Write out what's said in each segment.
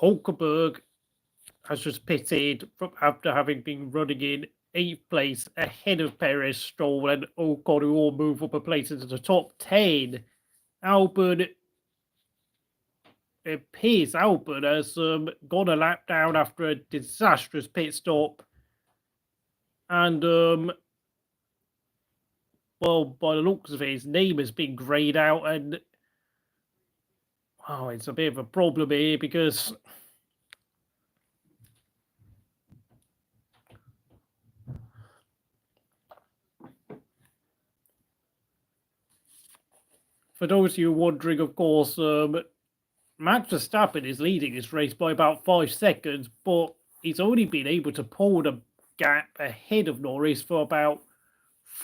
Hulkenberg has just pitted from after having been running in 8th place ahead of Perez, Stroll, and Ocon, who all move up a place into the top 10. Albon Albon has gone a lap down after a disastrous pit stop. And, well, by the looks of it, his name has been greyed out. And, oh, it's a bit of a problem here because for those of you wondering, of course, Max Verstappen is leading this race by about 5 seconds, but he's only been able to pull the gap ahead of Norris for about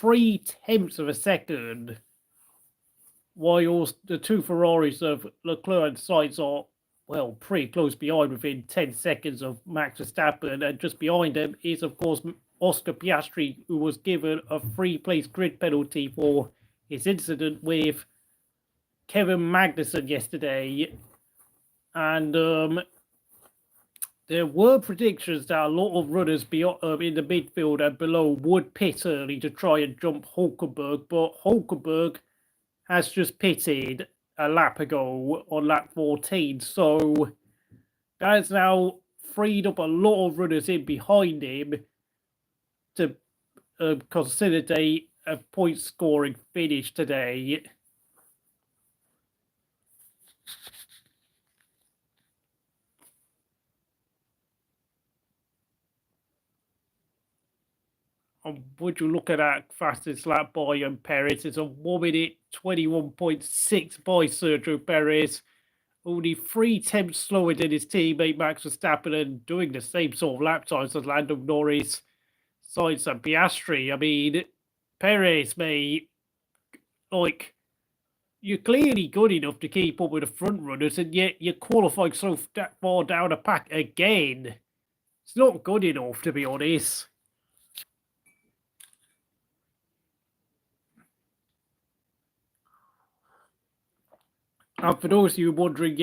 0.3 of a second, while the two Ferraris of Leclerc and Sainz are, well, pretty close behind within 10 seconds of Max Verstappen, and just behind him is, of course, Oscar Piastri, who was given a 3-place grid penalty for his incident with Kevin Magnussen yesterday. And there were predictions that a lot of runners in the midfield and below would pit early to try and jump Hulkenberg, but Hulkenberg has just pitted a lap ago on lap 14, so that has now freed up a lot of runners in behind him to consolidate a point-scoring finish today. Would you look at that fastest lap by Perez? It's a 1 minute 21.6 by Sergio Perez. Only 3 tenths slower than his teammate Max Verstappen and doing the same sort of lap times as Lando Norris, Sainz and Piastri. I mean, Perez, mate, like, you're clearly good enough to keep up with the front runners, and yet you're qualifying so far down the pack again. It's not good enough, to be honest. And for those of you wondering,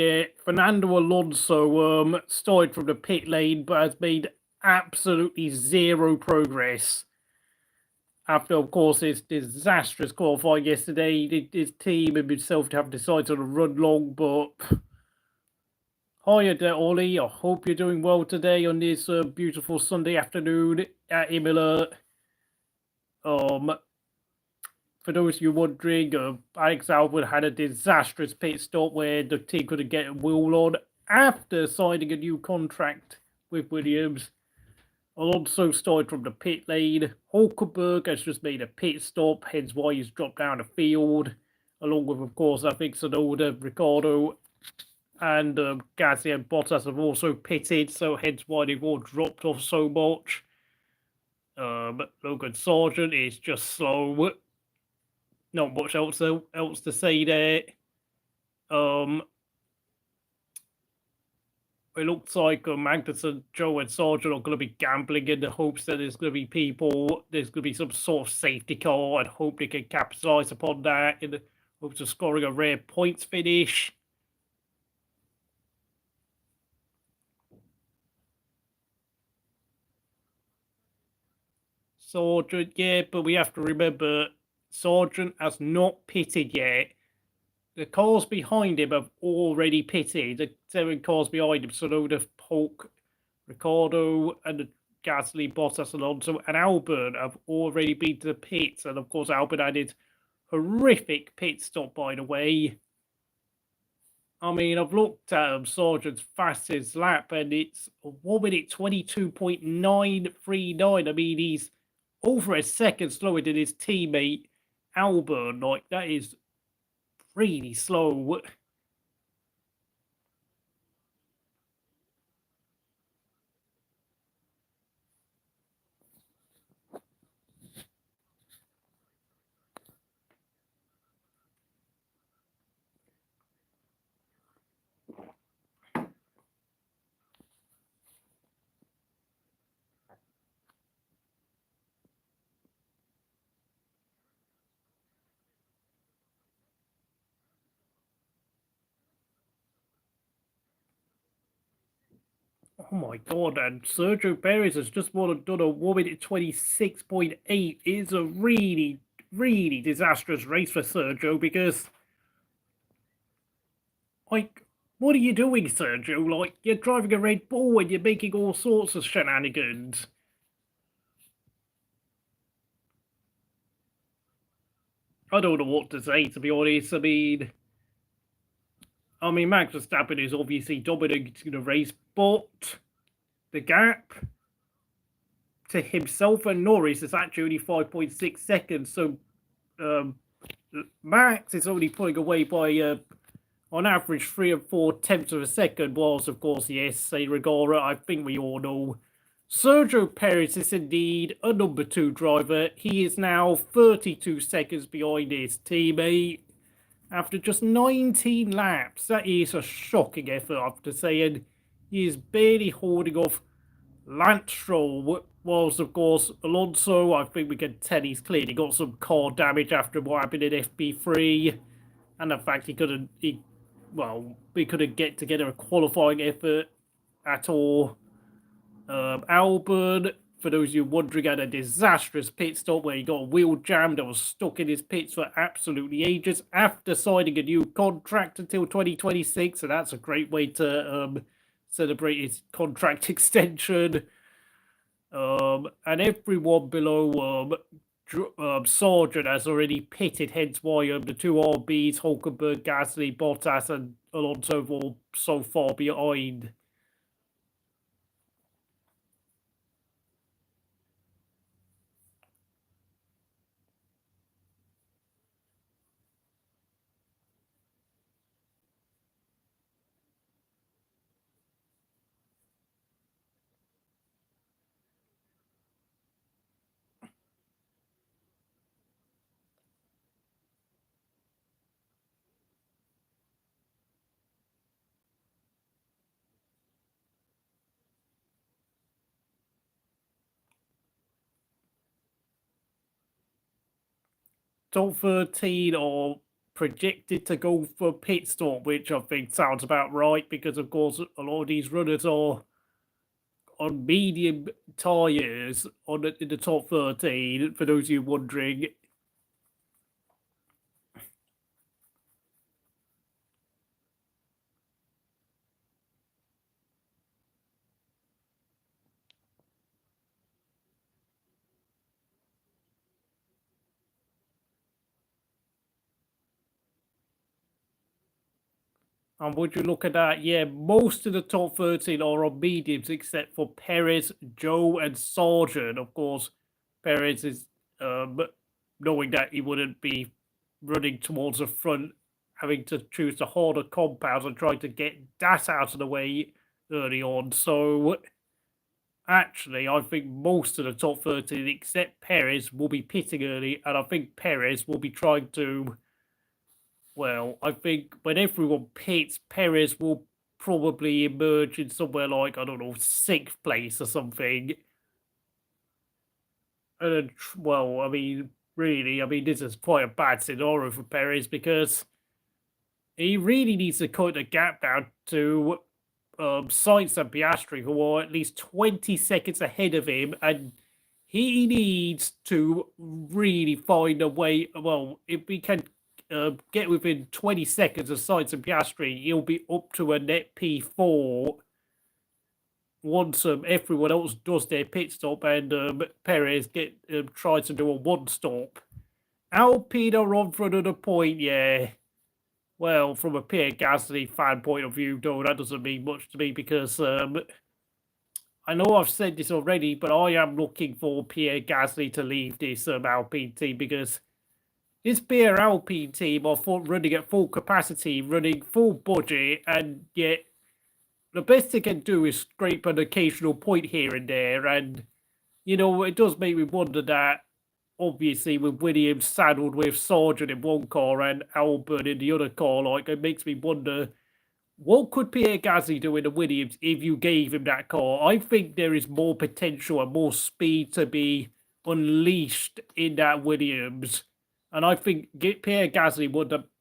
Fernando Alonso started from the pit lane but has made absolutely zero progress. After, of course, his disastrous qualifying yesterday, his team and himself have decided to run long, but hiya there, Ollie. I hope you're doing well today on this beautiful Sunday afternoon at Imola. For those of you wondering, Alex Albon had a disastrous pit stop where the team couldn't get a wheel on after signing a new contract with Williams. Alonso started from the pit lane. Hulkenberg has just made a pit stop, hence why he's dropped down the field, along with, of course, I think Tsunoda, Ricciardo, and Gasly and Bottas have also pitted, so hence why they've all dropped off so much. Logan Sargeant is just slow. Not much else to say there. It looks like Magnussen, Zhou, and Sargeant are going to be gambling in the hopes that there's going to be some sort of safety car, and hope they can capitalize upon that in the hopes of scoring a rare points finish. Sargeant, yeah, but we have to remember Sargeant has not pitted yet. The cars behind him have already pitted. The 7 cars behind him, Tsunoda, Hulk, Ricciardo, and the Gasly, Bottas, Alonso, and Albon have already been to the pits. And of course, Albon had his horrific pit stop, by the way. I mean, I've looked at Sargeant's fastest lap, and it's 1 minute 22.939. I mean, he's over a second slower than his teammate Albon. Like, that is really slow. Oh my god, and Sergio Perez has just done a 1 minute 26.8. It's a really, really disastrous race for Sergio because, like, what are you doing, Sergio? Like, you're driving a Red Bull and you're making all sorts of shenanigans. I don't know what to say, to be honest. I mean, Max Verstappen is obviously dominating the race, but the gap to himself and Norris is actually only 5.6 seconds. So um, Max is only pulling away by, on average, 3 and 4 tenths of a second. Whilst, of course, yes, say Regara, I think we all know. Sergio Perez is indeed a number 2 driver. He is now 32 seconds behind his teammate after just 19 laps. That is a shocking effort, I have to say, and he is barely holding off Lance Stroll, whilst, of course, Alonso, I think we can tell he's clearly got some car damage after what happened in FP3, and the fact he couldn't get together a qualifying effort at all. Albon, for those of you wondering, had a disastrous pit stop where he got a wheel jammed and was stuck in his pits for absolutely ages after signing a new contract until 2026, and that's a great way to celebrate his contract extension. And everyone below Sargeant has already pitted, hence why the 2 RBs, Hulkenberg, Gasly, Bottas, and Alonso are all so far behind. Top 13 are projected to go for pit stop, which I think sounds about right because, of course, a lot of these runners are on medium tyres in the top 13, for those of you wondering. And would you look at that? Yeah, most of the top 13 are on mediums except for Perez, Zhou, and Sargeant. Of course, Perez is knowing that he wouldn't be running towards the front, having to choose the harder compounds and trying to get that out of the way early on. So, actually, I think most of the top 13, except Perez, will be pitting early, and I think Perez will be trying to. Well, I think when everyone pits, Perez will probably emerge in somewhere like, I don't know, 6th place or something. And well, I mean, really, I mean, this is quite a bad scenario for Perez because he really needs to cut the gap down to Sainz and Piastri, who are at least 20 seconds ahead of him, and he needs to really find a way. Well, if we can get within 20 seconds of Sainz and Piastri, he'll be up to a net P4 once everyone else does their pit stop and Perez tries to do a 1-stop. Alpine are on for another point, yeah. Well, from a Pierre Gasly fan point of view, though, that doesn't mean much to me because I know I've said this already, but I am looking for Pierre Gasly to leave this Alpine team because this Pierre Alpine team are running at full capacity, running full budget, and yet the best they can do is scrape an occasional point here and there. And, it does make me wonder that, obviously, with Williams saddled with Sargeant in one car and Albon in the other car, like, it makes me wonder, what could Pierre Gasly do in the Williams if you gave him that car? I think there is more potential and more speed to be unleashed in that Williams. And I think Pierre Gasly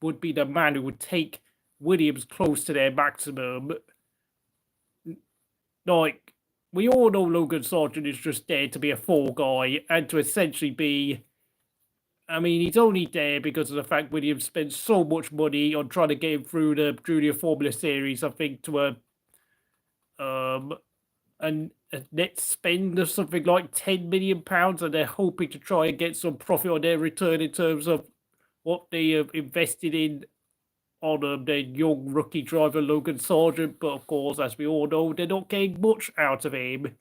would be the man who would take Williams close to their maximum. like, we all know Logan Sargeant is just there to be a fall guy and to essentially be. I mean, he's only there because of the fact Williams spent so much money on trying to get him through the Junior Formula Series, I think, to a net spend of something like £10 million, and they're hoping to try and get some profit on their return in terms of what they have invested in on their young rookie driver Logan Sargeant. But of course, as we all know, they're not getting much out of him.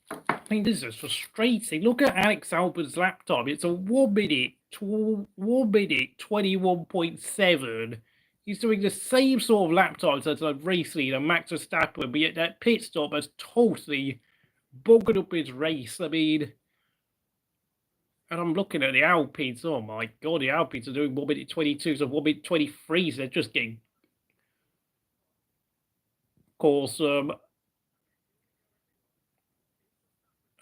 I mean, this is frustrating. Look at Alex Albon's lap time. It's a 1 minute, 21.7. He's doing the same sort of lap times as a race leader, Max Verstappen, but yet that pit stop has totally buggered up his race. I mean, and I'm looking at the Alpines. Oh my god, the Alpines are doing 1 minute 22, so 1 minute 23. So they're just getting, of course,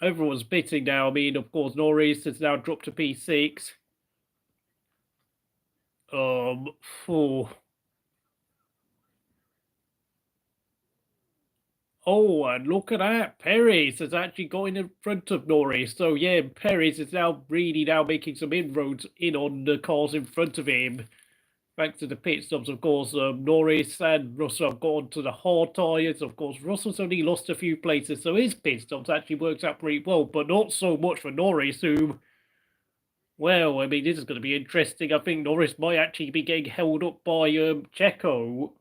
everyone's pitting now. I mean, of course, Norris has now dropped to P6. Oh, and look at that. Perez has actually got in front of Norris. So, yeah, Perez is now really making some inroads in on the cars in front of him. Thanks to the pit stops, of course, Norris and Russell have gone to the hard tyres. Of course, Russell's only lost a few places, so his pit stops actually works out pretty well, but not so much for Norris, who, well, I mean, this is going to be interesting. I think Norris might actually be getting held up by Checo.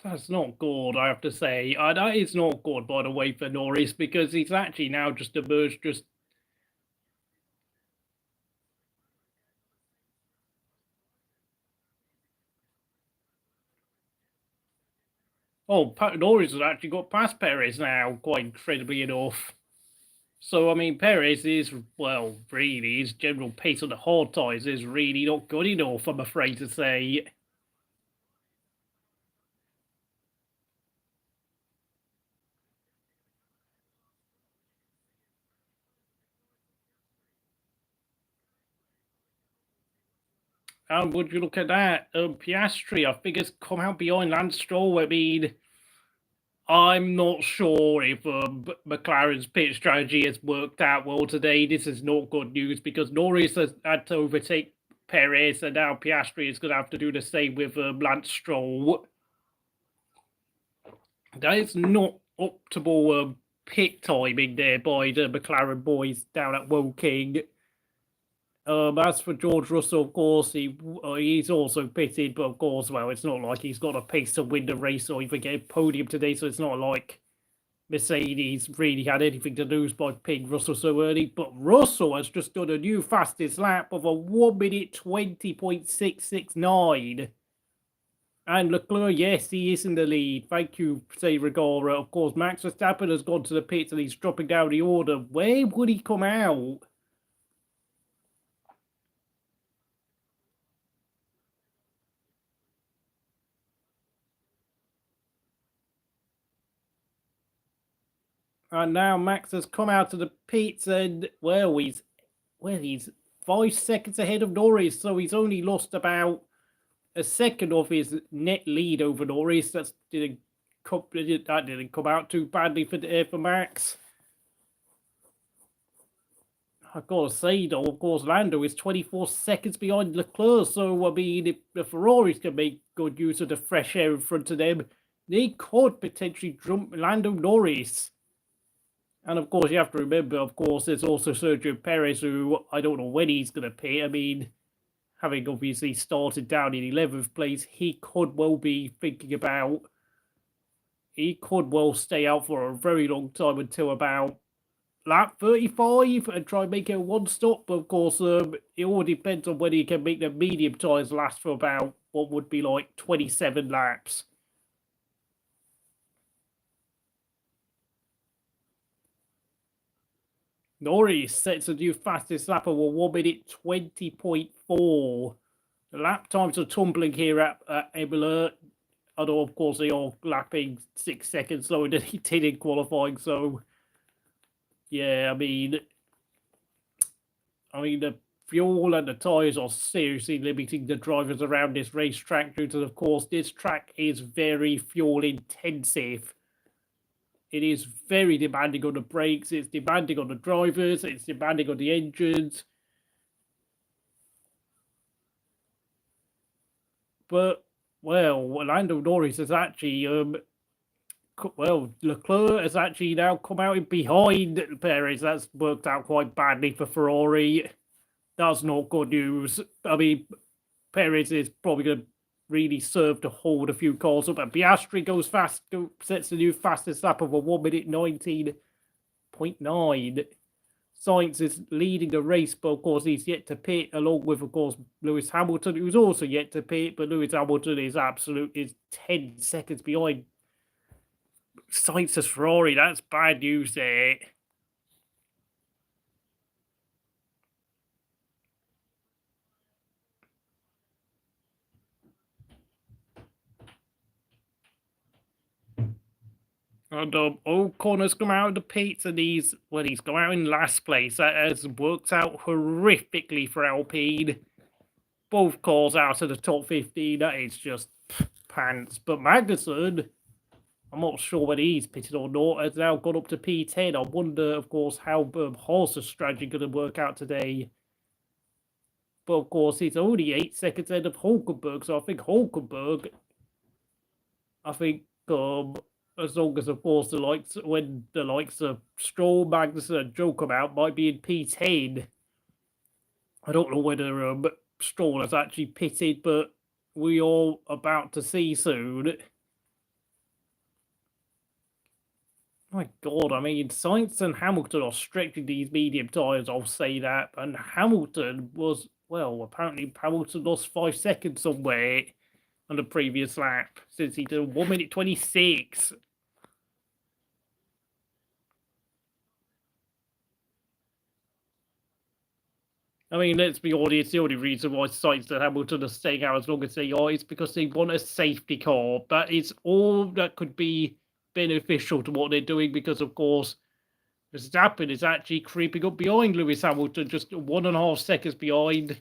That's not good, I have to say. That is not good, by the way, for Norris, because he's actually now just emerged just... Oh, Norris has actually got past Perez now, quite incredibly enough. So, I mean, Perez is, well, really, his general pace on the hard tyres is really not good enough, I'm afraid to say. And would you look at that? Piastri, I think, has come out behind Lance Stroll. I mean, I'm not sure if McLaren's pit strategy has worked out well today. This is not good news because Norris has had to overtake Perez, and now Piastri is going to have to do the same with Lance Stroll. That is not optimal pit timing there by the McLaren boys down at Woking. As for George Russell, of course, he's also pitted, but of course, well, it's not like he's got a pace to win the race or even get a podium today, so it's not like Mercedes really had anything to lose by pitting Russell so early. But Russell has just done a new fastest lap of a 1 minute 20.669. And Leclerc, yes, he is in the lead. Thank you, say Regara. Of course, Max Verstappen has gone to the pits and he's dropping down the order. Where would he come out? And now Max has come out of the pits and, well, he's 5 seconds ahead of Norris. So he's only lost about a second of his net lead over Norris. That didn't come out too badly for Max. I've got to say, though, of course, Lando is 24 seconds behind Leclerc. So, I mean, if the Ferraris can make good use of the fresh air in front of them, they could potentially jump Lando Norris. And, of course, you have to remember, of course, there's also Sergio Perez, who I don't know when he's going to pit. I mean, having obviously started down in 11th place, he could well be thinking about... He could well stay out for a very long time until about lap 35 and try and make it a one-stop. But, of course, it all depends on whether he can make the medium tyres last for about what would be like 27 laps. Norris sets a new fastest lap of 1 minute 20.4. The lap times are tumbling here at Imola. Although, of course, they are lapping 6 seconds slower than he did in qualifying. So, yeah, I mean, the fuel and the tyres are seriously limiting the drivers around this racetrack due to, of course, this track is very fuel intensive. It is very demanding on the brakes, it's demanding on the drivers, it's demanding on the engines. But, well, Lando Norris has actually, Leclerc has actually now come out in behind Perez. That's worked out quite badly for Ferrari. That's not good news. I mean, Perez is probably going to really serve to hold a few cars up. And Piastri goes fast, sets the new fastest lap of a 1 minute 19.9. Sainz is leading the race, but of course he's yet to pit, along with, of course, Lewis Hamilton, who's also yet to pit. But Lewis Hamilton is 10 seconds behind Sainz's Ferrari. That's bad news there. And Ocon has come out of the pits, and he's come out in last place. That has worked out horrifically for Alpine. Both cars out of the top 15. That is just pants. But Magnussen, I'm not sure whether he's pitted or not, has now gone up to P10. I wonder, of course, how Haas' strategy going to work out today. But, of course, he's only 8 seconds ahead of Hulkenberg. So I think Hulkenberg, as long as, of course, when the likes of Stroll, Magnussen, and Zhou come out, might be in P10. I don't know whether Stroll has actually pitted, but we are about to see soon. My God, I mean, Sainz and Hamilton are stretching these medium tyres, I'll say that. And Hamilton was, well, apparently Hamilton lost 5 seconds somewhere on the previous lap, since he did 1 minute 26. I mean, let's be honest, the only reason why Sainz and Hamilton are staying out as long as they are is because they want a safety car. That is all that could be beneficial to what they're doing, because, of course, Verstappen is actually creeping up behind Lewis Hamilton, just 1.5 seconds behind.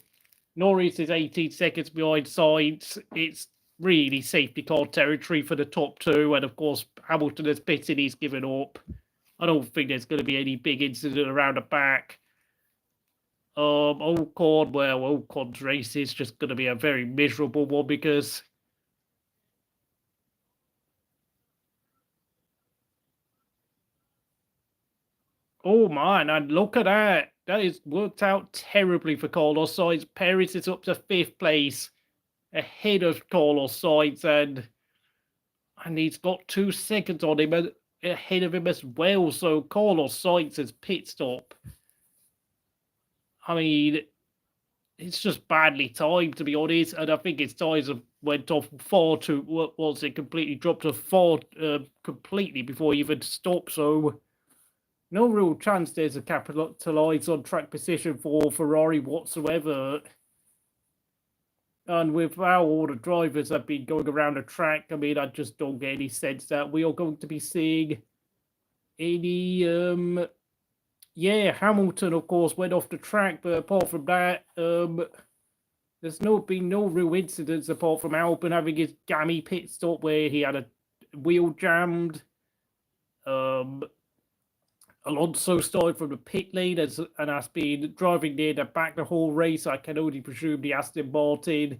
Norris is 18 seconds behind Sainz. It's really safety car territory for the top two, and of course Hamilton has pitted, he's given up. I don't think there's going to be any big incident around the back. Ocon's race is just going to be a very miserable one, because oh man, and look at that. That is worked out terribly for Carlos Sainz. Perez is up to 5th place, ahead of Carlos Sainz, and he's got 2 seconds on him, ahead of him as well. So Carlos Sainz's pit stop, I mean, it's just badly timed, to be honest. And I think his tyres have went off far too, completely dropped to 4 completely before he even stopped. So no real chance there's a capitalise on track position for Ferrari whatsoever. And with how all the drivers have been going around the track, I mean, I just don't get any sense that we are going to be seeing any... Hamilton, of course, went off the track, but apart from that, there's been no real incidents apart from Albon having his gammy pit stop where he had a wheel jammed. Alonso started from the pit lane and has been driving near the back the whole race. I can only presume the Aston Martin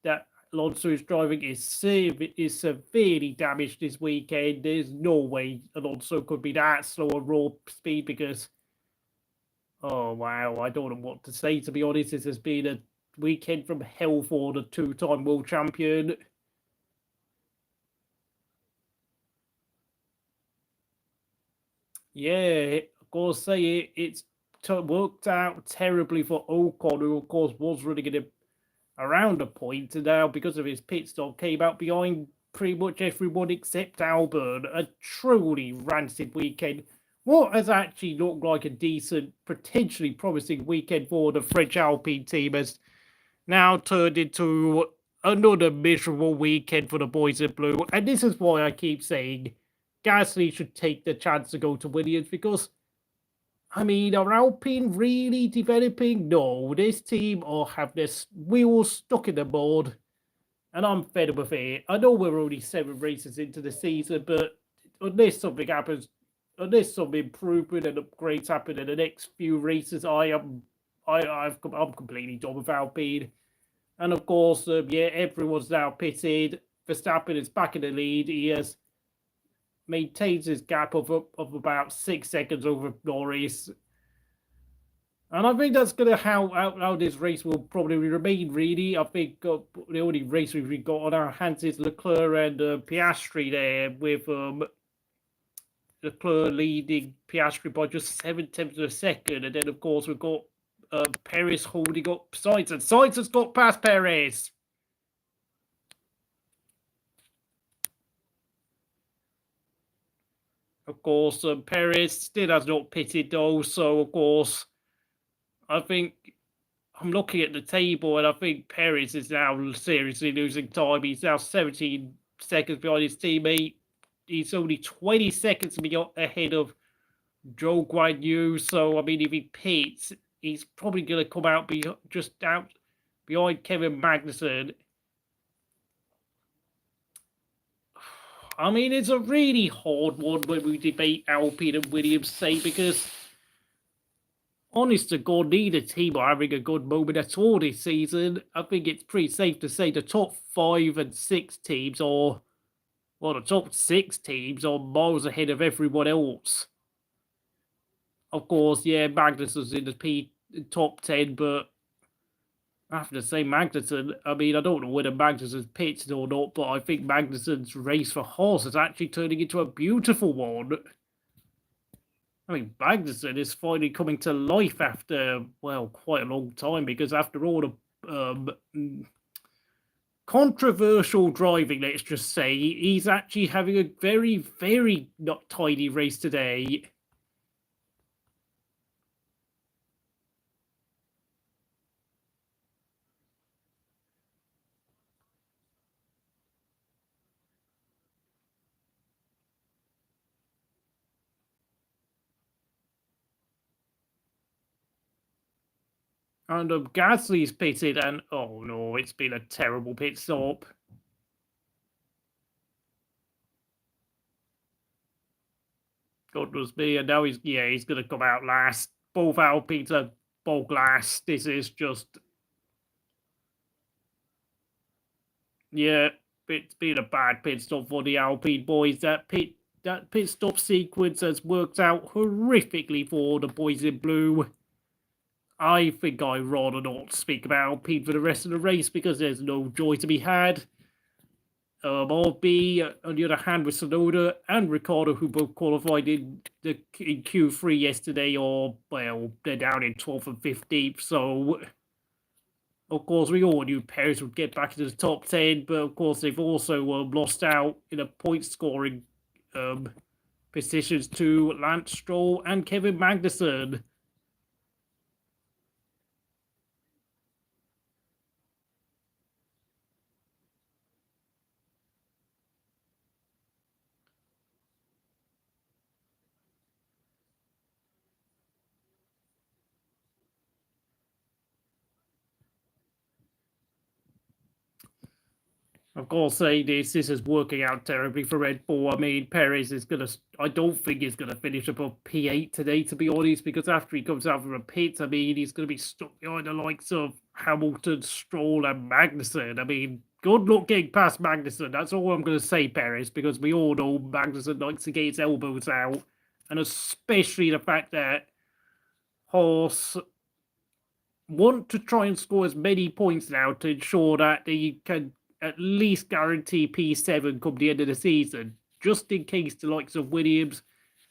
that Alonso is driving is severely damaged this weekend. There's no way Alonso could be that slow on raw speed, because, oh wow, I don't know what to say, to be honest. This has been a weekend from hell for the 2-time world champion. Yeah, of course, say it's worked out terribly for Ocon, who of course was running it around a point, and now because of his pit stop came out behind pretty much everyone except Albon. A truly rancid weekend. what has actually looked like a decent, potentially promising weekend for the French Alpine team has now turned into another miserable weekend for the boys in blue. And this is why I keep saying Gasly should take the chance to go to Williams, because, I mean, are Alpine really developing? No, this team all have their wheels stuck in the mud, and I'm fed up with it. I know we're only 7 races into the season, but unless something happens, unless some improvement and upgrades happen in the next few races, I'm completely done with Alpine. And of course, yeah, everyone's now pitted. Verstappen is back in the lead. He has maintains his gap of about 6 seconds over Norris. And I think that's going to how this race will probably remain, really. I think the only race we've got on our hands is Leclerc and Piastri there, with Leclerc leading Piastri by just 7/10 of a second. And then, of course, we've got Perez holding up Sainz, and Sainz has got past Perez. Of course, Perez still has not pitted though, so of course, I think I'm looking at the table and I think Perez is now seriously losing time. He's now 17 seconds behind his teammate. He's only 20 seconds ahead of Zhou. So, I mean, if he pits, he's probably going to come out just out behind Kevin Magnussen. I mean, it's a really hard one when we debate Alpine and Williams, say, because honest to God, neither team are having a good moment at all this season. I think it's pretty safe to say the top 5 and 6 teams are, well, the top 6 teams are miles ahead of everyone else. Of course, yeah, Magnussen's in the top 10, but I have to say Magnussen, I mean, I don't know whether Magnussen's pitched or not, but I think Magnussen's race for Haas is actually turning into a beautiful one. I mean, Magnussen is finally coming to life after, well, quite a long time, because after all the controversial driving, let's just say, he's actually having a very, very not tidy race today. And Gasly's pitted, and oh no, it's been a terrible pit stop. Goodness me, and now he's going to come out last. Both Alpines are both last. This is just, yeah, it's been a bad pit stop for the Alpine boys. That pit stop sequence has worked out horrifically for the boys in blue. I think I'd rather not speak about Alpine for the rest of the race, because there's no joy to be had. RB, on the other hand, with Tsunoda and Ricciardo, who both qualified in Q3 yesterday, or, well, they're down in 12th and 15th, so of course we all knew Perez would get back into the top 10, but of course they've also lost out in a point-scoring positions to Lance Stroll and Kevin Magnussen. Of course, saying this is working out terribly for Red Bull. I mean, Perez is going to, I don't think he's going to finish above P8 today, to be honest, because after he comes out from a pit, I mean, he's going to be stuck behind the likes of Hamilton, Stroll, and Magnussen. I mean, good luck getting past Magnussen. That's all I'm going to say, Perez, because we all know Magnussen likes to get his elbows out, and especially the fact that Haas want to try and score as many points now to ensure that they can at least guarantee P7 come the end of the season, just in case the likes of Williams,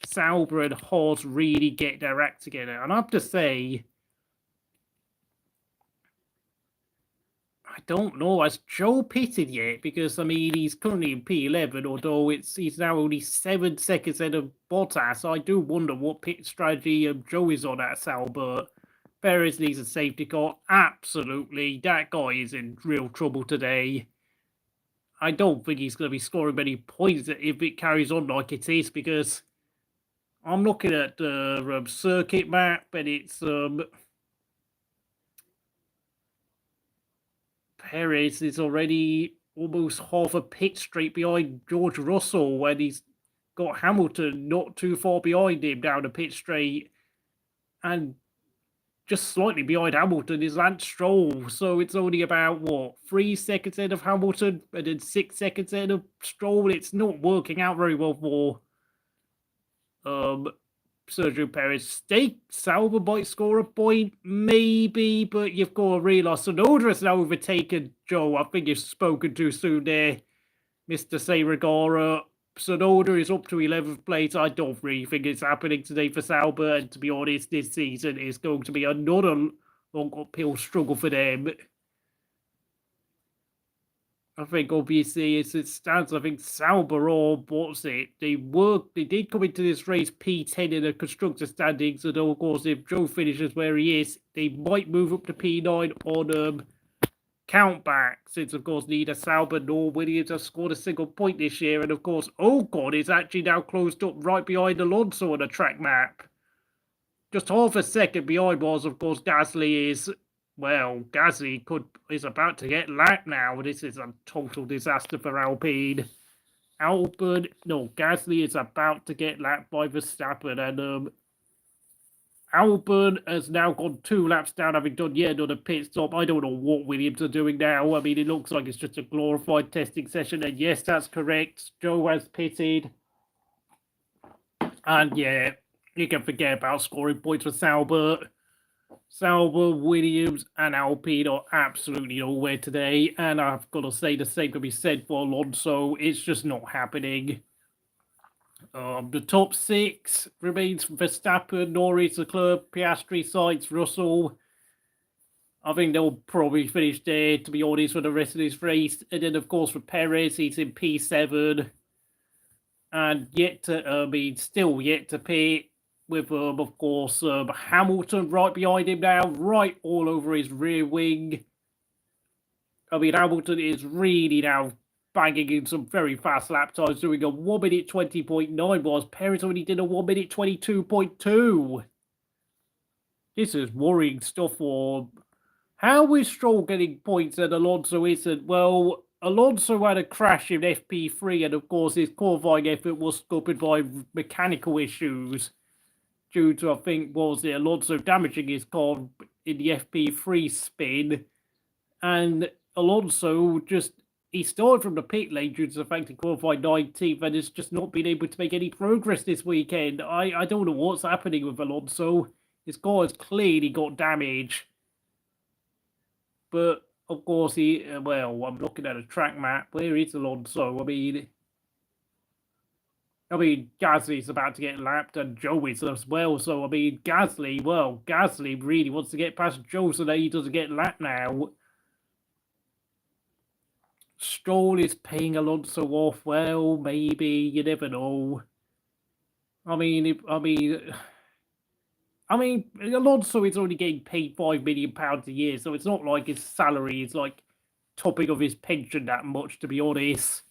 Sauber, and Haas really get their act together. And I have to say, I don't know. Has Zhou pitted yet? Because, I mean, he's currently in P11, although he's now only 7 seconds ahead of Bottas. I do wonder what pit strategy Zhou is on at Sauber. Perez needs a safety car. Absolutely. That guy is in real trouble today. I don't think he's going to be scoring many points if it carries on like it is, because I'm looking at the circuit map, and it's Perez is already almost half a pit straight behind George Russell, and he's got Hamilton not too far behind him down the pit straight, and just slightly behind Hamilton is Lance Stroll. So it's only about, what, 3 seconds ahead of Hamilton and then 6 seconds ahead of Stroll. It's not working out very well for Sergio Perez. Sauber might score a point, maybe, but you've got to realise Tsunoda has now overtaken Zhou. I think you've spoken too soon there, Mr. Seiragara. Tsunoda is up to 11th place. I don't really think it's happening today for Sauber, and to be honest, this season is going to be another long uphill struggle for them. I think obviously as it stands, I think Sauber or what's it? They did come into this race P10 in the constructor standings, and of course if Zhou finishes where he is, they might move up to P9 on countback, since of course neither Sauber nor Williams have scored a single point this year, and of course Ocon is actually now closed up right behind Alonso on the track map. Just half a second behind was of course Gasly is. Well, Gasly is about to get lapped now. This is a total disaster for Alpine. Gasly is about to get lapped by Verstappen, and Albon has now gone 2 laps down, having done yet another pit stop. I don't know what Williams are doing now. I mean, it looks like it's just a glorified testing session, and yes, that's correct. Zhou has pitted. And yeah, you can forget about scoring points for Sauber. Sauber, Williams, and Alpine are absolutely nowhere today, and I've got to say the same can be said for Alonso. It's just not happening. The top 6 remains Verstappen, Norris, Leclerc, Piastri, Sainz, Russell. I think they'll probably finish there, to be honest, for the rest of this race. And then, of course, for Perez, he's in P7. And still yet to pit, with, of course, Hamilton right behind him now, right all over his rear wing. I mean, Hamilton is really now banging in some very fast lap times, doing a 1 minute 20.9, whilst Perez only did a 1 minute 22.2. This is worrying stuff for... How is Stroll getting points and Alonso isn't? Well, Alonso had a crash in FP3, and of course his qualifying effort was scuppered by mechanical issues due to, I think, Alonso damaging his car in the FP3 spin. And Alonso he started from the pit lane due to the fact he qualified 19th and has just not been able to make any progress this weekend. I don't know what's happening with Alonso. His car has clearly got damage. But, of course, I'm looking at a track map. Where is Alonso? I mean, Gasly's about to get lapped, and Zhou is as well. So, I mean, Gasly really wants to get past Zhou so that he doesn't get lapped now. Stroll is paying Alonso off. Well, maybe. You never know. I mean, Alonso is only getting paid £5 million a year, so it's not like his salary is like topping of his pension that much, to be honest.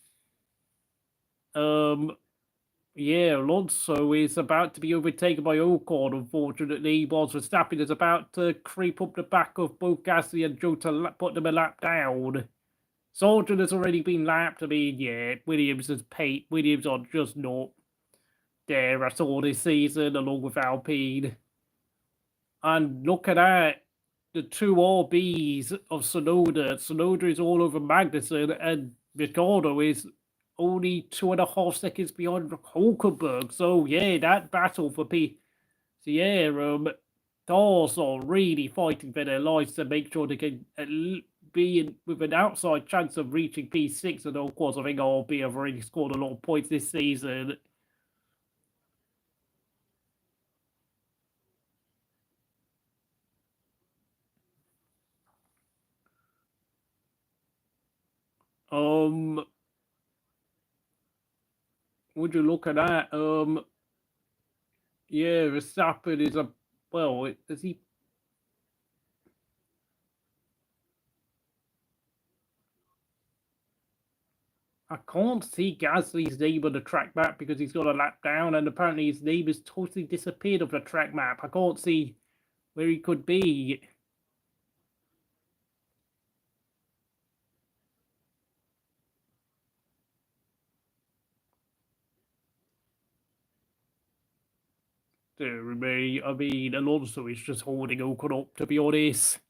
Yeah, Alonso is about to be overtaken by Ocon, unfortunately, whilst Verstappen is about to creep up the back of both Gasly and Zhou to put them a lap down. Sargeant has already been lapped. I mean, yeah, Williams are just not there at all this season, along with Alpine. And look at that. The 2 RBs of Tsunoda. Tsunoda is all over Magnussen, and Ricciardo is only 2.5 seconds behind Hulkenberg. So, yeah, that battle for Haas are really fighting for their lives to make sure they can be with an outside chance of reaching P6. And, of course, I think RB have already scored a lot of points this season. Would you look at that? Yeah, Verstappen is a does he? I can't see Gasly's name on the track map because he's got a lap down, and apparently his name has totally disappeared off the track map. I can't see where he could be. I mean, Alonso is just holding Ocon up, to be honest.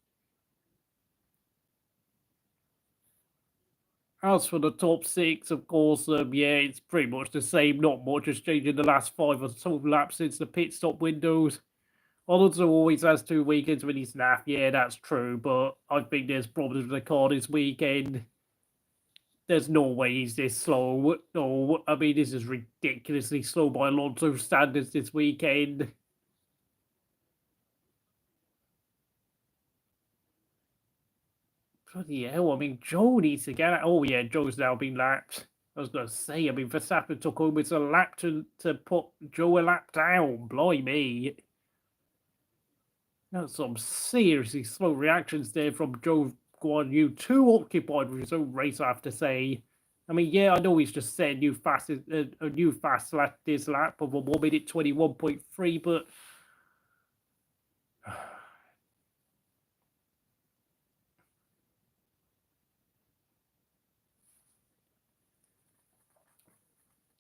As for the top six, of course, yeah, it's pretty much the same. Not much has changed in the last 5 or so laps since the pit stop windows. Alonso always has 2 weekends when he's naff. Yeah, that's true, but I think there's problems with the car this weekend. There's no way he's this slow. No, I mean, this is ridiculously slow by Alonso standards this weekend. Bloody hell, I mean, Zhou needs to get out. Oh, yeah, Zhou's now been lapped. I was going to say, I mean, Verstappen took almost a lap to put Zhou a lap down. Blimey. That's some seriously slow reactions there from Zhou Guan Yu. Too occupied with his own race, I have to say. I mean, yeah, I know he's just set a new fast lap this lap of a 1 minute 21.3, but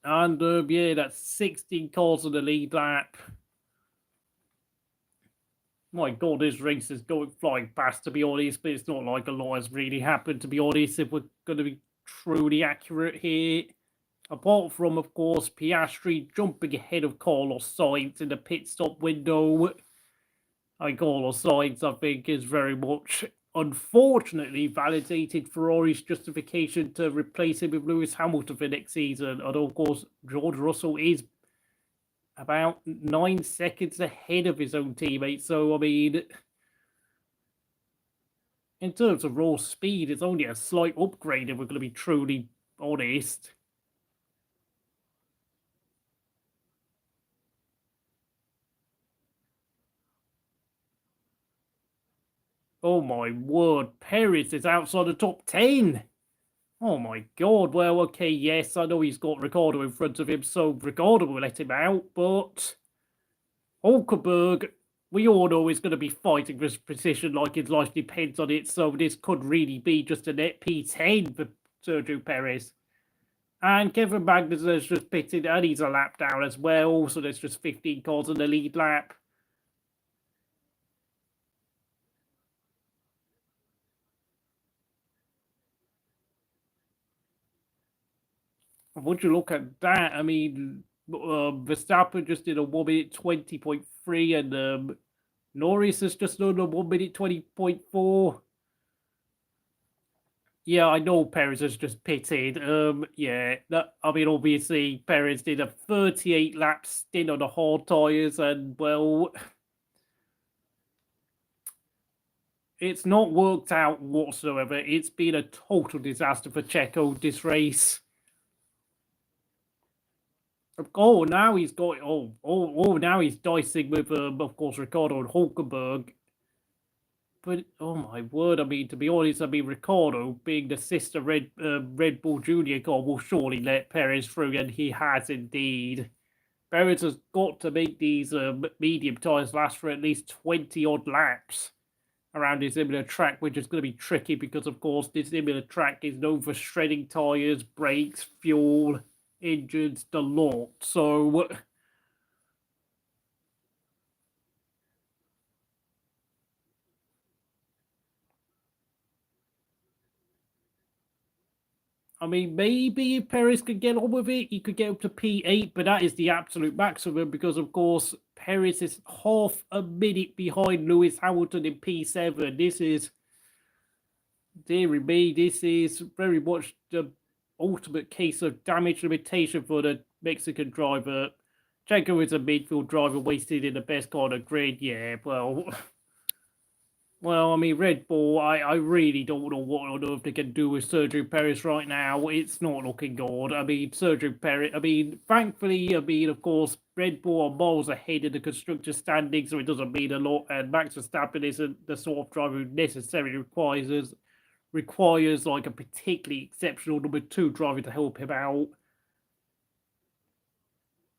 and yeah, that's 16 cars on the lead lap. My God, this race is going flying past, to be honest, but it's not like a lot has really happened, to be honest, if we're going to be truly accurate here. Apart from, of course, Piastri jumping ahead of Carlos Sainz in the pit stop window. Carlos Sainz, I think, is very much, unfortunately, validated Ferrari's justification to replace him with Lewis Hamilton for next season. And, of course, George Russell is about 9 seconds ahead of his own teammate. So, I mean, in terms of raw speed, it's only a slight upgrade if we're going to be truly honest. Oh my word, Perez is outside the top 10. Oh my God, well, okay, yes, I know he's got Ricciardo in front of him, so Ricciardo will let him out, but Hulkenberg, we all know is going to be fighting for his position like his life depends on it, so this could really be just a net P10 for Sergio Perez. And Kevin Magnussen has just pitted, and he's a lap down as well, so there's just 15 cars on the lead lap. Would you look at that? I mean, Verstappen just did a 1 minute 20.3, and Norris has just done a 1 minute 20.4. Yeah, I know Perez has just pitted. Yeah, I mean, obviously, Perez did a 38 lap stint on the hard tyres, and well, it's not worked out whatsoever. It's been a total disaster for Checo this race. Oh, now he's got now he's dicing with of course Ricciardo and Hulkenberg. But oh my word, I mean, to be honest, I mean Ricciardo being the sister Red Bull Junior car will surely let Perez through, and he has indeed. Perez has got to make these medium tyres last for at least 20 odd laps around his Imola track, which is going to be tricky because of course this Imola track is known for shredding tyres, brakes, fuel, engines, the lot. So I mean, maybe if Perez could get on with it, he could get up to P8, but that is the absolute maximum because, of course, Perez is half a minute behind Lewis Hamilton in P7. This is, dearie me, this is very much the ultimate case of damage limitation for the Mexican driver. Checo is a midfield driver wasted in the best car on the grid. Yeah, well, Well, I mean, Red Bull, I really don't know what on earth they can do with Sergio Perez right now. It's not looking good. I mean, Sergio Perez, I mean, thankfully, I mean, of course, Red Bull are miles ahead in the constructor standing, so it doesn't mean a lot. And Max Verstappen isn't the sort of driver who necessarily requires like a particularly exceptional number two driver to help him out.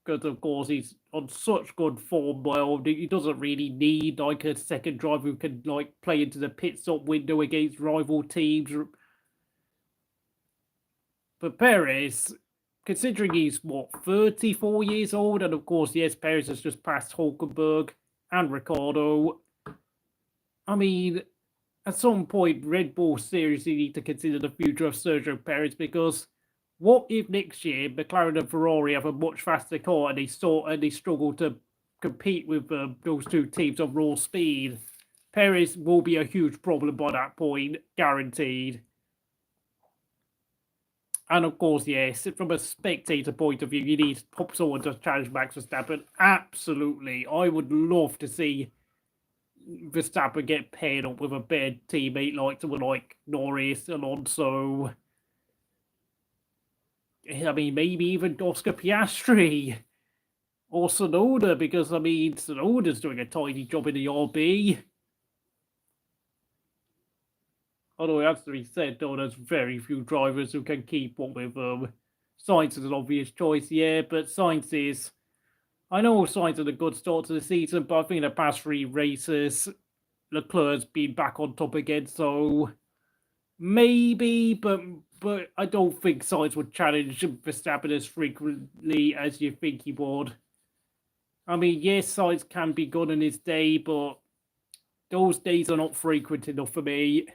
Because of course he's on such good form. Well, he doesn't really need like a second driver who can like play into the pit stop window against rival teams. But Perez, considering he's what 34 years old, and of course yes, Perez has just passed Hulkenberg and Ricciardo. I mean, at some point, Red Bull seriously need to consider the future of Sergio Perez, because what if next year McLaren and Ferrari have a much faster car and they struggle to compete with those two teams of raw speed? Perez will be a huge problem by that point, guaranteed. And of course, yes, from a spectator point of view, you need someone to challenge Max Verstappen. Absolutely, I would love to see Verstappen get paired up with a bad teammate like someone like Norris, Alonso. I mean, maybe even Oscar Piastri or Tsunoda, because I mean, Tsunoda's doing a tiny job in the RB. Although it has to be said, though, there's very few drivers who can keep up with Sainz is an obvious choice, yeah, but Sainz is. I know Sainz had a good start to the season, but I think the past 3 races, Leclerc's been back on top again, so maybe, but I don't think Sainz would challenge Verstappen as frequently as you think he would. I mean, yes, Sainz can be good in his day, but those days are not frequent enough for me.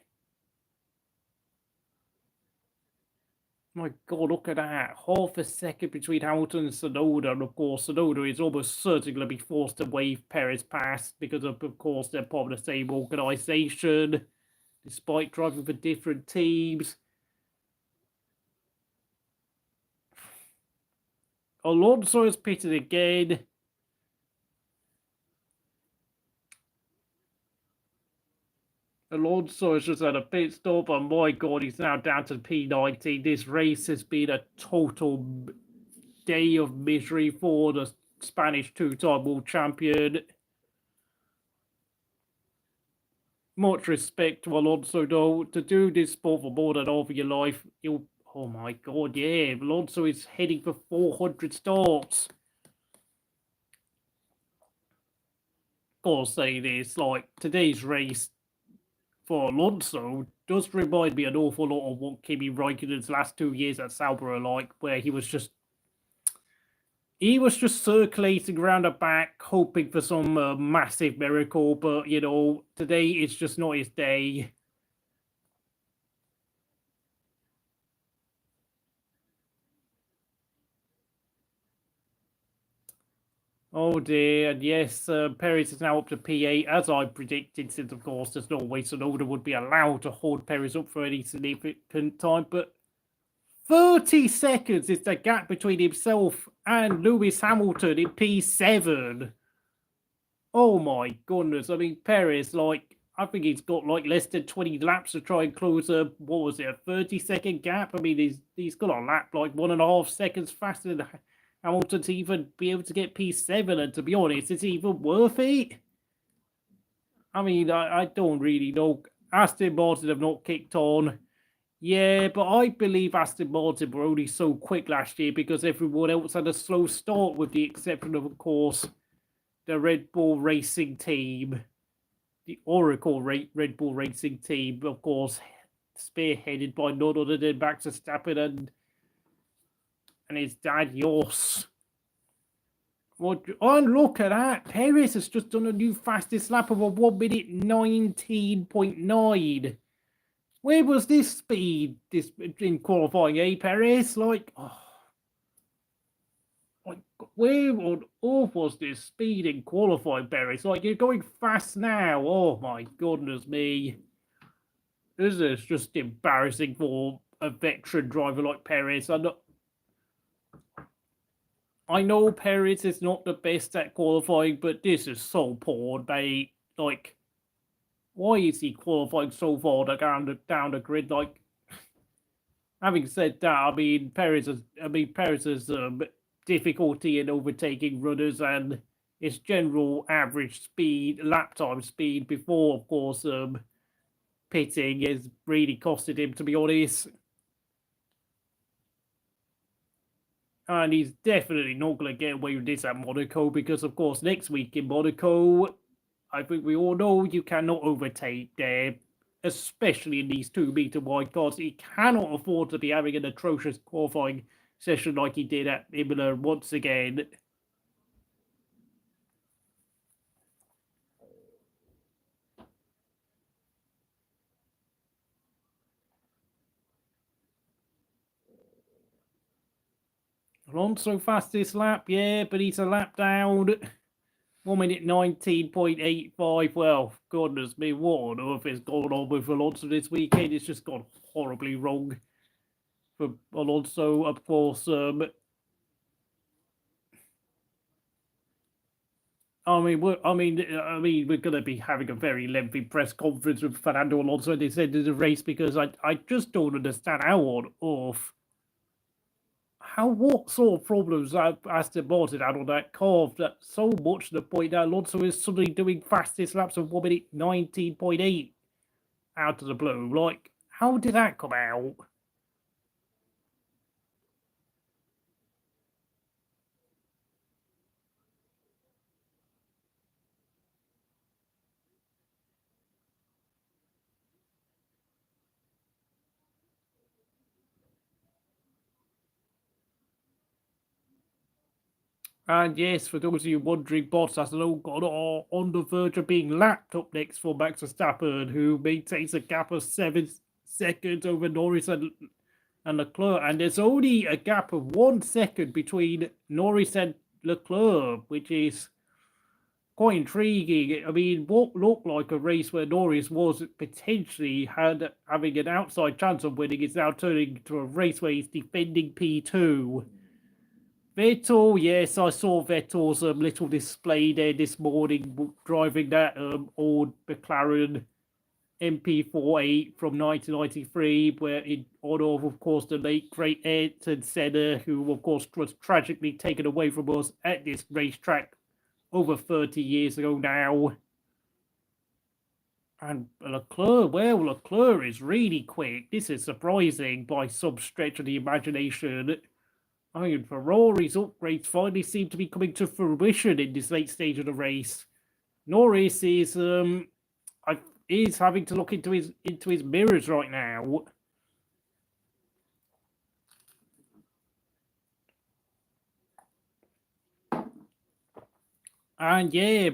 My God, look at that. Half a second between Hamilton and Tsunoda. And of course, Tsunoda is almost certainly going to be forced to wave Perez past because of course, they're part of the same organisation, despite driving for different teams. Alonso is pitted again. Alonso has just had a pit stop, and my God, he's now down to P19. This race has been a total day of misery for the Spanish two-time world champion. Much respect to Alonso, though. To do this sport for more than half of your life, you'll... Oh my God, yeah. Alonso is heading for 400 starts. Gotta say this, like, today's race for Alonso does remind me an awful lot of what Kimi Raikkonen's last 2 years at Sauber are like, where he was just circulating around the back, hoping for some massive miracle, but, you know, today it's just not his day. Oh dear, and yes, Perez is now up to P8, as I predicted, since of course there's no way Tsunoda would be allowed to hold Perez up for any significant time, but 30 seconds is the gap between himself and Lewis Hamilton in P7. Oh my goodness, I mean, Perez, like, I think he's got like less than 20 laps to try and close a, what was it, a 30-second gap? I mean, he's got a lap like 1.5 seconds faster than Hamilton to even be able to get P7, and to be honest, is it even worth it? I mean, I don't really know. Aston Martin have not kicked on. Yeah, but I believe Aston Martin were only so quick last year because everyone else had a slow start, with the exception of course, the Red Bull Racing team. The Oracle Red Bull Racing team, of course, spearheaded by none other than Max Verstappen and his dad, Jos. Oh, and look at that. Perez has just done a new fastest lap of a 1 minute 19.9. Where was this speed in qualifying, eh, Perez? Like, where on earth was this speed in qualifying, Perez? Like, you're going fast now. Oh, my goodness me. This is just embarrassing for a veteran driver like Perez. I know Perez is not the best at qualifying, but this is so poor, mate. Like, why is he qualifying so far down the grid? Like, having said that, I mean, Perez's difficulty in overtaking runners and his general average speed, lap time speed before, of course, pitting has really costed him, to be honest. And he's definitely not going to get away with this at Monaco because, of course, next week in Monaco, I think we all know you cannot overtake there, especially in these 2-meter wide cars. He cannot afford to be having an atrocious qualifying session like he did at Imola once again. Alonso fastest lap, yeah, but he's a lap down. 1 minute 19.85. Well, goodness me, what on earth has gone on with Alonso this weekend? It's just gone horribly wrong for Alonso, of course. I mean, we're going to be having a very lengthy press conference with Fernando Alonso at this end of the race because I just don't understand how on earth. What sort of problems Aston Martin had on that car that so much to the point that Alonso is suddenly doing fastest laps of 1 minute 19.8 out of the blue. Like, how did that come out? And yes, for those of you wondering, Bottas and Ocon are on the verge of being lapped up next for Max Verstappen, who maintains a gap of 7 seconds over Norris and Leclerc. And there's only a gap of 1 second between Norris and Leclerc, which is quite intriguing. I mean, what looked like a race where Norris was potentially having an outside chance of winning is now turning into a race where he's defending P2. Vettel, yes, I saw Vettel's little display there this morning driving that old McLaren MP48 from 1993, where in honor of course, the late great Ayrton Senna, who, of course, was tragically taken away from us at this racetrack over 30 years ago now. And Leclerc is really quick. This is surprising by some stretch of the imagination. I mean, Ferrari's upgrades finally seem to be coming to fruition in this late stage of the race. Norris is having to look into his mirrors right now. And yeah,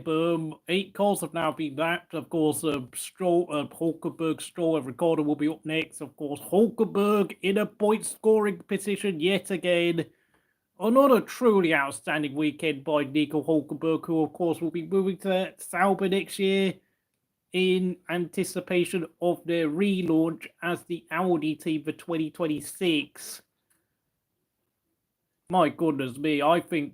8 cars have now been lapped. Of course, Stroll, Hulkenberg, Stroll, and Ricciardo will be up next. Of course, Hulkenberg in a point-scoring position yet again. Another truly outstanding weekend by Nico Hulkenberg, who, of course, will be moving to Sauber next year in anticipation of their relaunch as the Audi team for 2026. My goodness me, I think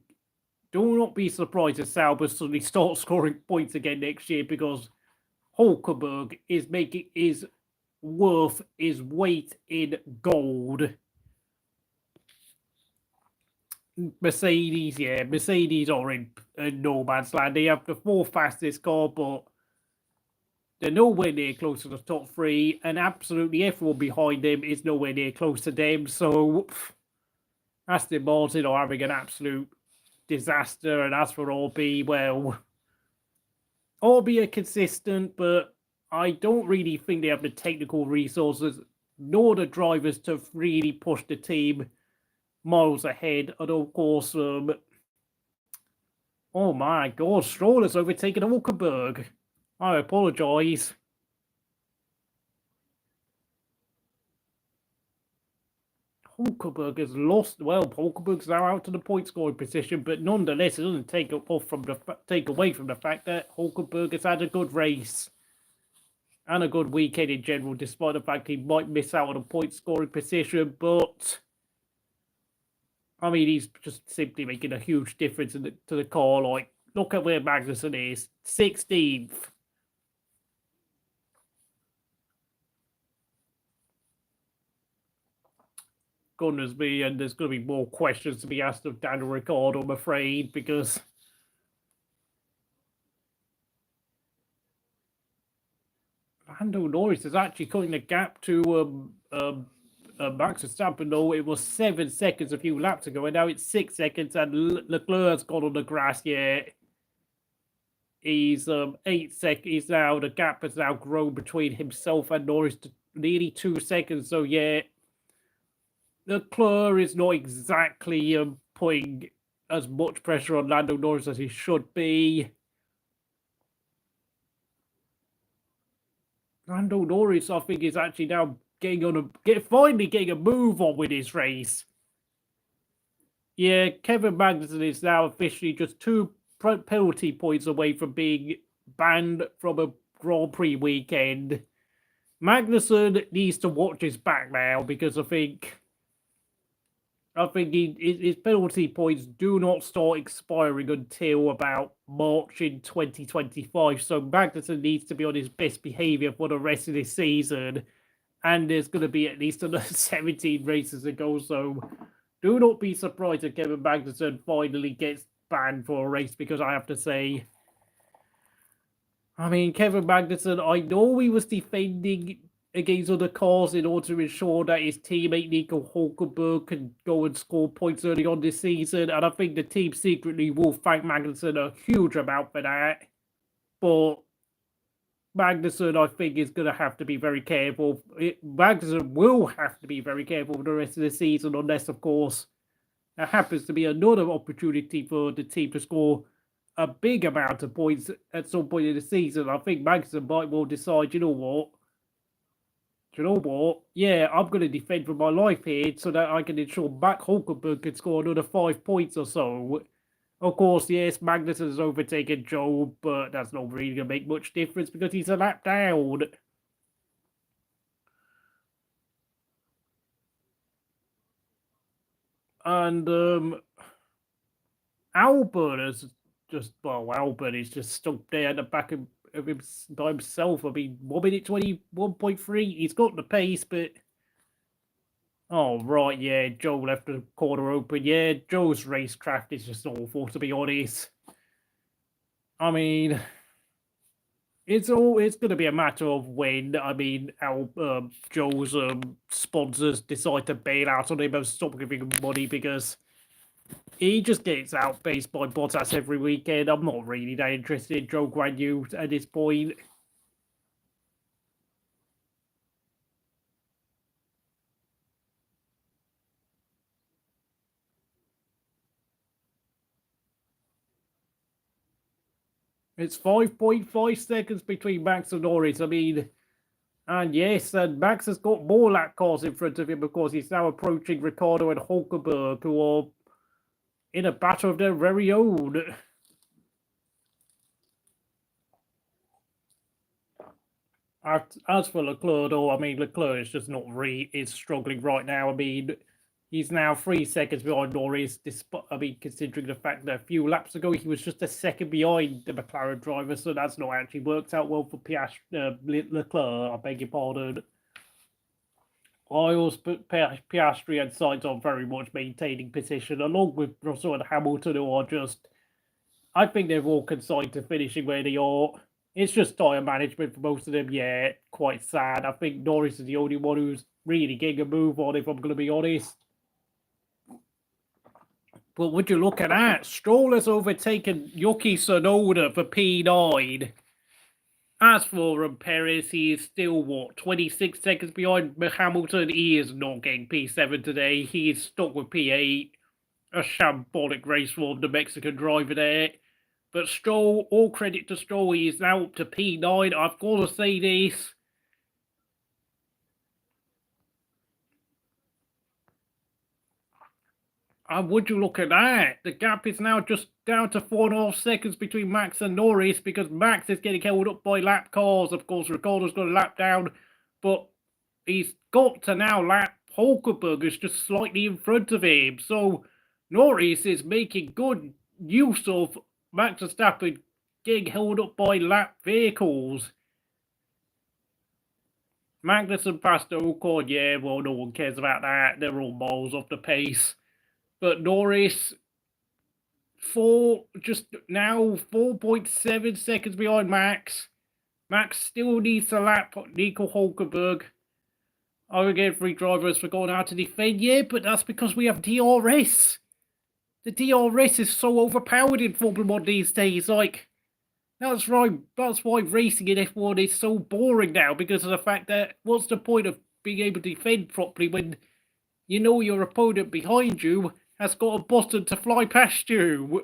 do not be surprised if Sauber suddenly starts scoring points again next year because Hulkenberg is worth his weight in gold. Mercedes are in no man's land. They have the 4th fastest car, but they're nowhere near close to the top 3, and absolutely everyone behind them is nowhere near close to them. So Aston Martin are having an absolute disaster, and as for RB, well, RB are consistent, but I don't really think they have the technical resources nor the drivers to really push the team miles ahead. And of course, oh my God, Stroll has overtaken Hulkenberg. I apologise. Hulkenberg has lost. Well, Hulkenberg's now out to the point scoring position, but nonetheless, it doesn't take away from the fact that Hulkenberg has had a good race and a good weekend in general, despite the fact he might miss out on a point scoring position. But I mean, he's just simply making a huge difference to the car. Like, look at where Magnussen is, 16th. goodness me, and there's going to be more questions to be asked of Daniel Ricciardo, I'm afraid, because Lando Norris is actually cutting the gap to Max Verstappen, though it was 7 seconds a few laps ago, and now it's 6 seconds, and Leclerc's got on the grass yet. He's 8 seconds. He's now, the gap has now grown between himself and Norris to nearly 2 seconds. So yeah, Leclerc is not exactly putting as much pressure on Lando Norris as he should be. Lando Norris, I think, is actually now finally getting a move on with his race. Yeah, Kevin Magnussen is now officially just 2 penalty points away from being banned from a Grand Prix weekend. Magnussen needs to watch his back now, because I think his penalty points do not start expiring until about March in 2025. So Magnussen needs to be on his best behavior for the rest of this season. And there's going to be at least another 17 races to go. So do not be surprised if Kevin Magnussen finally gets banned for a race, because I have to say, I mean, Kevin Magnussen, I know he was defending against other cars in order to ensure that his teammate Nico Hulkenberg can go and score points early on this season, and I think the team secretly will thank Magnussen a huge amount for that. But Magnussen, I think, is going to have to be very careful. Magnussen will have to be very careful for the rest of the season, unless, of course, there happens to be another opportunity for the team to score a big amount of points at some point in the season. I think Magnussen might well decide, you know what? Yeah, I'm going to defend for my life here so that I can ensure Max Hulkenberg can score another 5 points or so. Of course, yes, Magnussen has overtaken Zhou, but that's not really going to make much difference because he's a lap down. And Albon is Albon is just stuck there at the back of him by himself. I mean, 1 minute 21.3. He's got the pace, but oh right, yeah, Zhou left the corner open. Yeah, Zhou's racecraft is just awful, to be honest. I mean, it's going to be a matter of when. I mean, Zhou's sponsors decide to bail out on him and stop giving him money, because he just gets outpaced by Bottas every weekend. I'm not really that interested in Zhou Guanyu at this point. It's 5.5 seconds between Max and Norris. I mean, and yes, and Max has got more lap cars in front of him because he's now approaching Ricciardo and Hulkenberg, who are in a battle of their very own. As for Leclerc, though, I mean, Leclerc is just not is struggling right now. I mean, he's now 3 seconds behind Norris, considering the fact that a few laps ago he was just a second behind the McLaren driver, so that's not actually worked out well for Leclerc, I beg your pardon. I also put Piastri and Sainz on very much maintaining position, along with Russell and Hamilton, who are just, I think they're all consigned to finishing where they are. It's just tyre management for most of them. Yeah, quite sad. I think Norris is the only one who's really getting a move on, if I'm going to be honest. But would you look at that? Stroll has overtaken Yuki Tsunoda for P9. As for Perez, he is still, 26 seconds behind Hamilton. He is not getting P7 today. He is stuck with P8. A shambolic race for the Mexican driver there. But Stroll, all credit to Stroll, he is now up to P9. I've got to say this. And would you look at that? The gap is now just down to 4.5 seconds between Max and Norris, because Max is getting held up by lap cars. Of course, Ricciardo's got a lap down, but he's got to now lap Hulkenberg is just slightly in front of him. So Norris is making good use of Max Verstappen getting held up by lap vehicles. Magnussen passed Ocon, yeah, well, no one cares about that. They're all miles off the pace. But Norris, just now 4.7 seconds behind Max. Max still needs to lap Nico Hulkenberg. Again, three drivers for going out to defend. Yeah, but that's because we have DRS. The DRS is so overpowered in Formula 1 these days. Like, that's right. That's why racing in F1 is so boring now, because of the fact that what's the point of being able to defend properly when you know your opponent behind you has got a button to fly past you?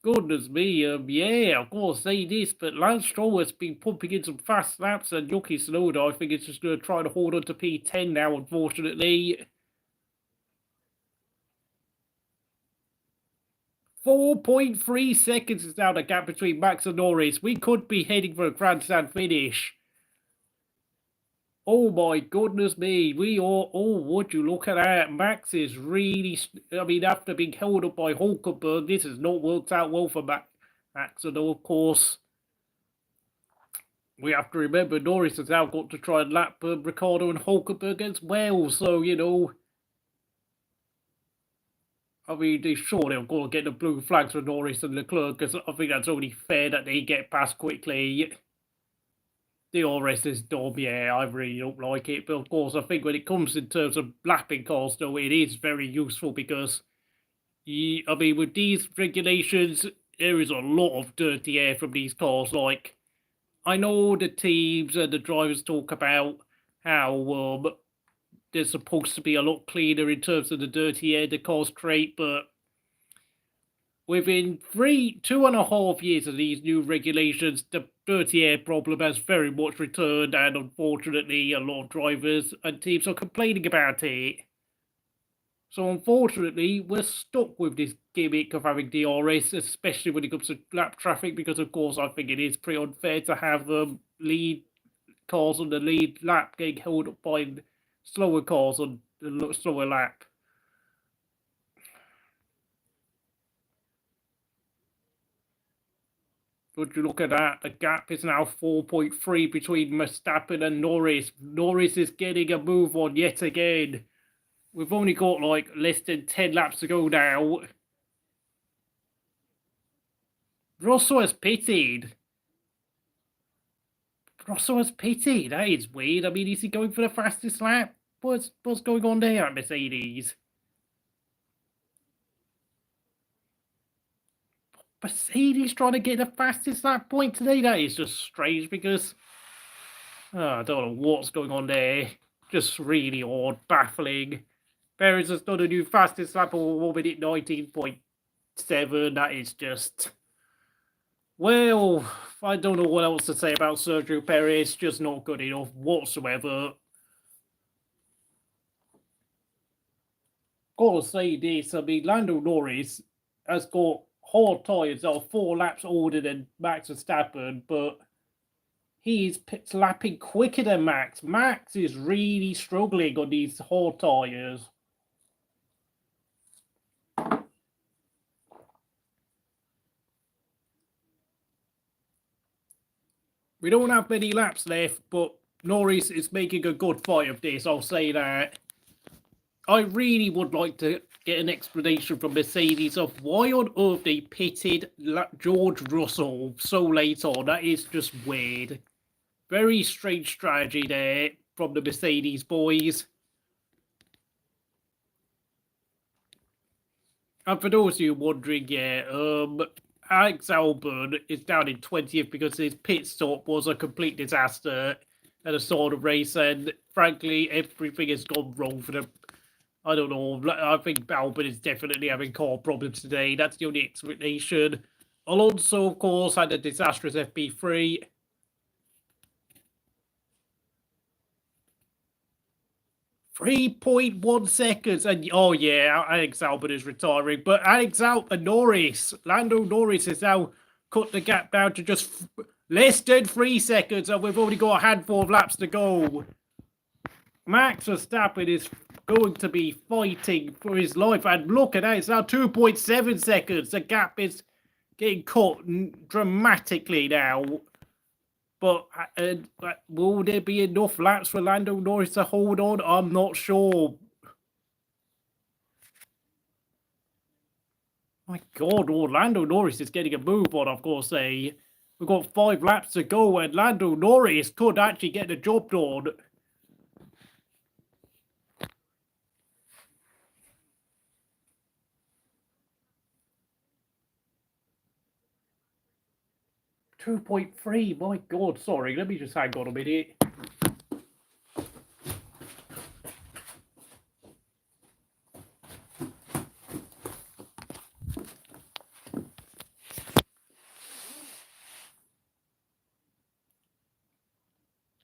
Goodness me, yeah, of course, say this, but Lance Stroll has been pumping in some fast laps, and Yuki Tsunoda, I think, is just going to try to hold on to P10 now, unfortunately. 4.3 seconds is now the gap between Max and Norris. We could be heading for a grandstand finish. Oh my goodness me, we are, oh, would you look at that. Max is really, I mean, after being held up by Hulkenberg, this has not worked out well for Max, and of course, we have to remember Norris has now got to try and lap Ricciardo and Hulkenberg as well, so, you know, I mean, they surely are going to get the blue flags for Norris and Leclerc, because I think that's only fair that they get past quickly. The DRS is dumb, yeah, I really don't like it. But of course, I think when it comes in terms of lapping cars, though, it is very useful because, I mean, with these regulations, there is a lot of dirty air from these cars. Like, I know the teams and the drivers talk about how they're supposed to be a lot cleaner in terms of the dirty air the cars create, but within 2.5 years of these new regulations, the dirty air problem has very much returned, and unfortunately, a lot of drivers and teams are complaining about it. So, unfortunately, we're stuck with this gimmick of having DRS, especially when it comes to lap traffic, because, of course, I think it is pretty unfair to have lead cars on the lead lap getting held up by slower cars on the slower lap. Would you look at that? The gap is now 4.3 between Verstappen and Norris. Norris is getting a move on yet again. We've only got like less than 10 laps to go now. Russell has pitted. That is weird. I mean, is he going for the fastest lap? What's going on there at Mercedes? Mercedes trying to get the fastest lap point today? That is just strange because I don't know what's going on there. Just really odd, baffling. Perez has done a new fastest lap of 1 minute 19.7. That is just... Well, I don't know what else to say about Sergio Perez. Just not good enough whatsoever. Gotta say this, I mean, Lando Norris has got hard tyres that are 4 laps older than Max Verstappen, but he's lapping quicker than Max. Max is really struggling on these hard tyres. We don't have many laps left, but Norris is making a good fight of this, I'll say that. I really would like to get an explanation from Mercedes of why on earth they pitted George Russell so late on. That is just weird. Very strange strategy there from the Mercedes boys. And for those of you wondering, yeah, Alex Albon is down in 20th because his pit stop was a complete disaster at the start of race, and frankly, everything has gone wrong for them. I don't know. I think Albon is definitely having car problems today. That's the only explanation. Alonso, of course, had a disastrous FP3. .1 seconds, and oh yeah, Alex Albon is retiring. But Lando Norris has now cut the gap down to just less than 3 seconds, and we've only got a handful of laps to go. Max Verstappen is going to be fighting for his life, and look at that, it's now 2.7 seconds. The gap is getting cut dramatically now. But will there be enough laps for Lando Norris to hold on? I'm not sure. My God, Lando Norris is getting a move on, of course. We've got 5 laps to go, and Lando Norris could actually get the job done. .3, my God, sorry, let me just hang on a minute.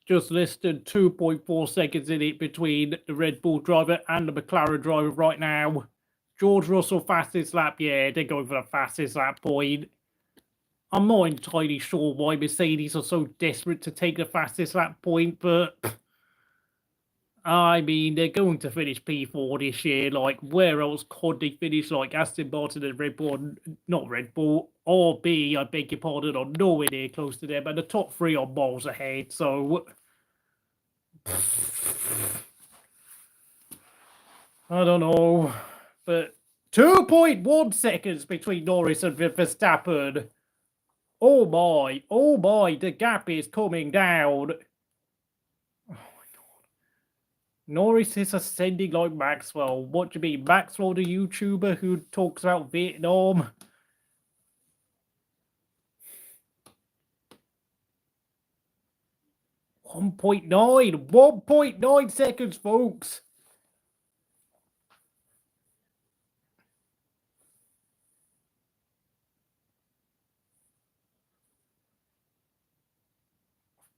Just less than 2.4 seconds in it between the Red Bull driver and the McLaren driver right now. George Russell, fastest lap, yeah, they're going for the fastest lap point. I'm not entirely sure why Mercedes are so desperate to take the fastest lap point, but I mean, they're going to finish P4 this year. Like, where else could they finish? Like, Aston Martin and Red Bull, not Red Bull, or B, I beg your pardon, are nowhere near close to them, and the top 3 are miles ahead, so I don't know, but 2.1 seconds between Norris and Verstappen. Oh my, the gap is coming down. Oh my God. Norris is ascending like Maxwell. What do you mean? Maxwell, the YouTuber who talks about Vietnam? .9 seconds, folks.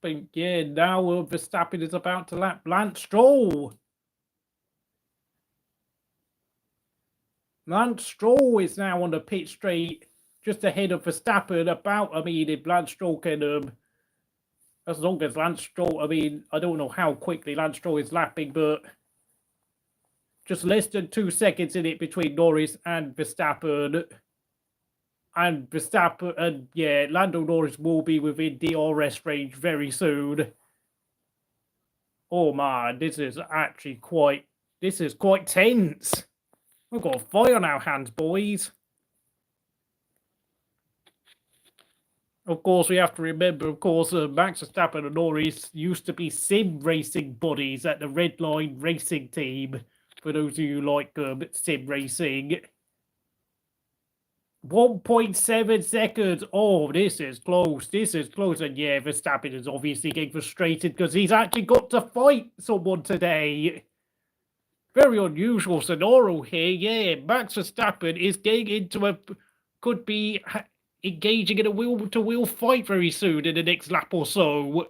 But yeah, now Verstappen is about to lap Lance Stroll. Lance Stroll is now on the pit straight, just ahead of Verstappen. If Lance Stroll can, as long as Lance Stroll, I don't know how quickly Lance Stroll is lapping, but just less than 2 seconds in it between Norris and Verstappen. And Lando Norris will be within DRS range very soon. Oh man, this is quite tense. We've got a fire on our hands, boys. Of course, we have to remember, Max Verstappen and Norris used to be sim racing buddies at the Red Line Racing team. For those of you who like sim racing. 1.7 seconds. Oh, this is close. And yeah, Verstappen is obviously getting frustrated because he's actually got to fight someone today. Very unusual scenario here. Yeah, Max Verstappen is getting into could be engaging in a wheel-to-wheel fight very soon in the next lap or so.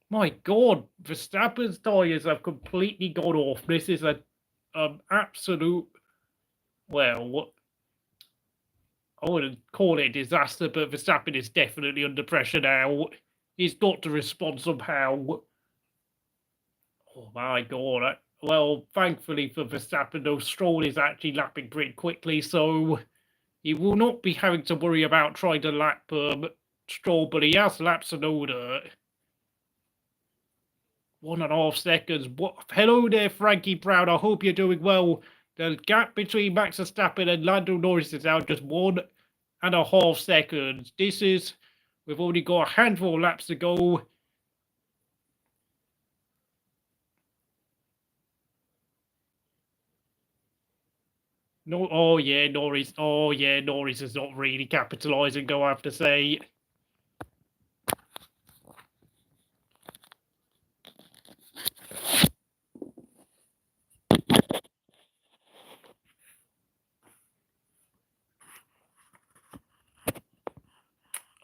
My God, Verstappen's tyres have completely gone off. This is an absolute, well, I wouldn't call it a disaster, but Verstappen is definitely under pressure now. He's got to respond somehow. Oh my God. Well, thankfully for Verstappen, though, Stroll is actually lapping pretty quickly, so he will not be having to worry about trying to lap Stroll, but he has lapped Tsunoda. 1.5 seconds. Hello there, Frankie Brown. I hope you're doing well. The gap between Max Verstappen and Lando Norris is now just 1.5 seconds. We've only got a handful of laps to go. No, oh yeah, Norris. Oh yeah, Norris is not really capitalising, I have to say.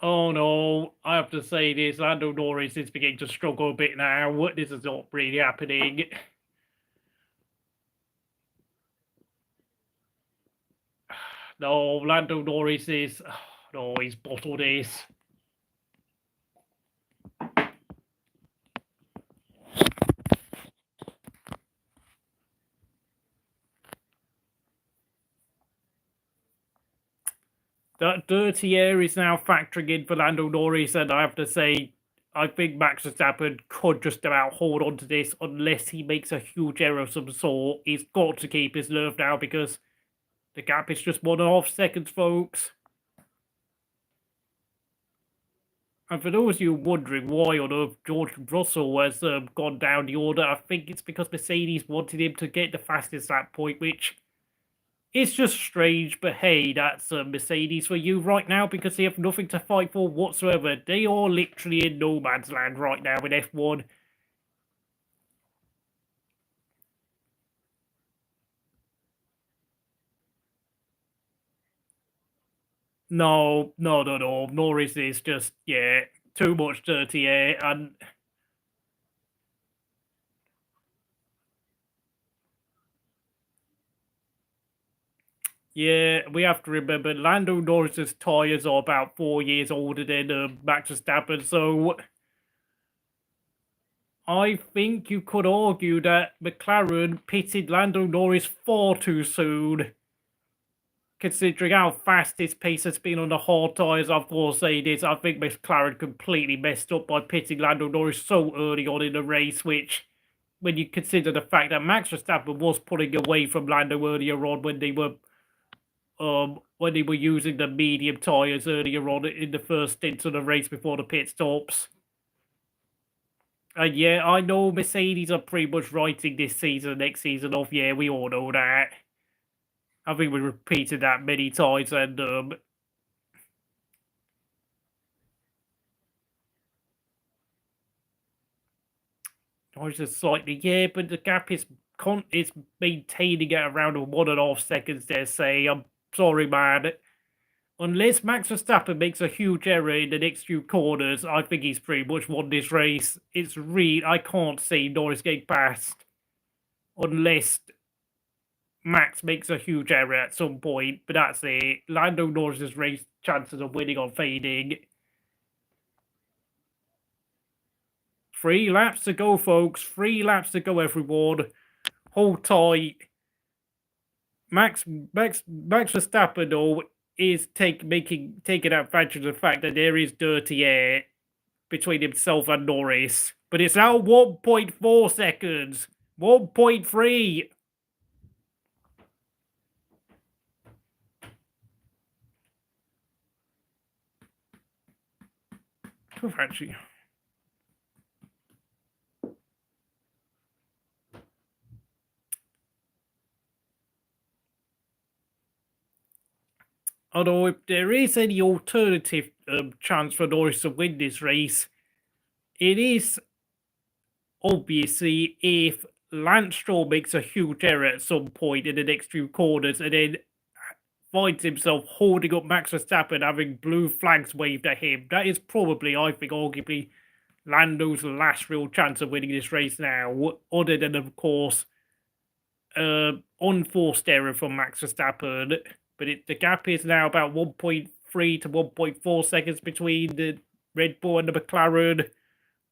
Oh no, I have to say this. Lando Norris is beginning to struggle a bit now. This is not really happening. No, Lando Norris is... No, he's bottled this. That dirty air is now factoring in for Lando Norris, and I have to say, I think Max Verstappen could just about hold on to this unless he makes a huge error of some sort. He's got to keep his nerve now because the gap is just 1.5 seconds, folks. And for those of you wondering why on earth George Russell has gone down the order, I think it's because Mercedes wanted him to get the fastest lap point, which is just strange. But hey, that's Mercedes for you right now because they have nothing to fight for whatsoever. They are literally in no man's land right now in F1. No. Norris is just, yeah, too much dirty air. And yeah, we have to remember Lando Norris's tyres are about 4 years older than Max Verstappen, so I think you could argue that McLaren pitted Lando Norris far too soon, considering how fast his pace has been on the hard tyres. I've got to say this, I think McLaren completely messed up by pitting Lando Norris so early on in the race, which, when you consider the fact that Max Verstappen was pulling away from Lando earlier on when they were using the medium tyres earlier on in the first stint of the race before the pit stops. And yeah, I know Mercedes are pretty much writing this season, next season off. Yeah, we all know that. I think we repeated that many times, and I was just slightly, yeah, but the gap is maintaining at around 1.5 seconds. There, say, I'm sorry, man. Unless Max Verstappen makes a huge error in the next few corners, I think he's pretty much won this race. It's I can't see Norris getting past unless Max makes a huge error at some point, but that's it. Lando Norris's race chances of winning are fading. 3 laps to go, folks. 3 laps to go, everyone. Hold tight. Max Verstappen, though, is taking advantage of the fact that there is dirty air between himself and Norris. But it's now 1.4 seconds. 1.3. Actually, although if there is any alternative chance for Norris to win this race, it is obviously if Lance Stroll makes a huge error at some point in the next few corners and then finds himself holding up Max Verstappen, having blue flags waved at him. That is probably, I think, arguably Lando's last real chance of winning this race now, other than, of course, unforced error from Max Verstappen. But the gap is now about 1.3 to 1.4 seconds between the Red Bull and the McLaren.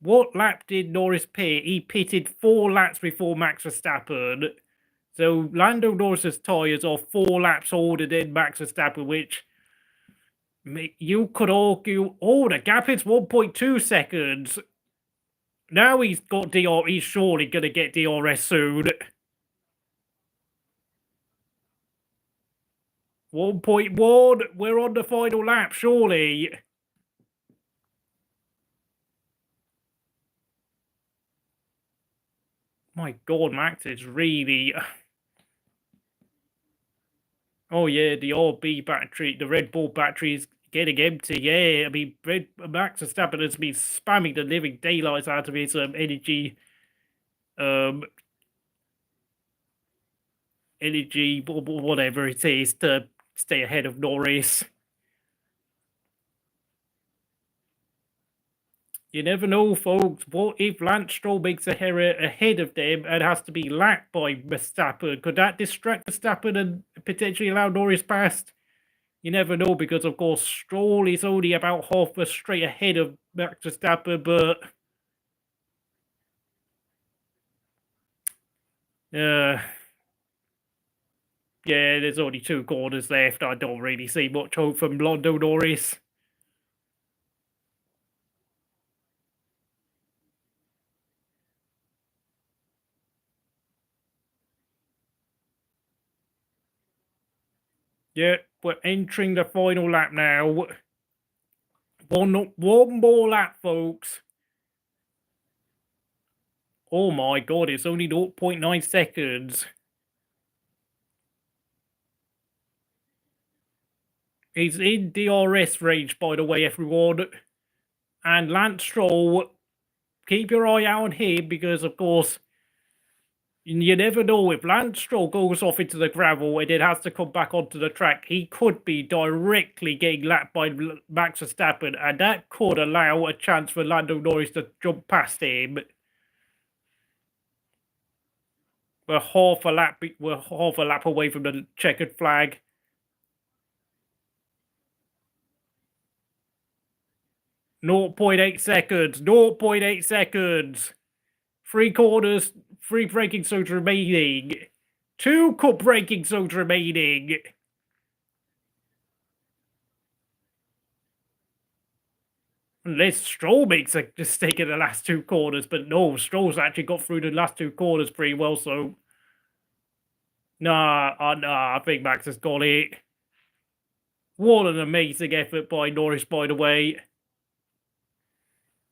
What lap did Norris pit? He pitted 4 laps before Max Verstappen. So Lando Norris's tyres are 4 laps older than Max Verstappen, which you could argue, oh, the gap is 1.2 seconds. Now he's got DR. He's surely going to get DRS soon. 1.1. We're on the final lap, surely. My God, Max is really... Oh, yeah, the RB battery, the Red Bull battery is getting empty. Yeah, I mean, Max Verstappen has been spamming the living daylights out of his energy, whatever it is, to stay ahead of Norris. You never know, folks. What if Lance Stroll makes a error ahead of them and has to be lapped by Verstappen? Could that distract Verstappen and potentially allow Norris past? You never know, because, of course, Stroll is only about half a straight ahead of Max Verstappen, but... Yeah, there's only 2 corners left. I don't really see much hope from Lando Norris. Yeah, we're entering the final lap now. One more lap, folks. Oh my god, it's only 0.9 seconds. He's in DRS range, by the way, everyone. And Lance Stroll, keep your eye out on him because, of course, you never know if Lance Stroll goes off into the gravel and it has to come back onto the track. He could be directly getting lapped by Max Verstappen, and that could allow a chance for Lando Norris to jump past him. We're half a lap away from the checkered flag. .8 seconds. 0.8 seconds. 3 corners. 3 braking zones remaining. 2 cut braking zones remaining. Unless Stroll makes a mistake in the last 2 corners, but no, Stroll's actually got through the last 2 corners pretty well, so... Nah, I think Max has got it. What an amazing effort by Norris, by the way.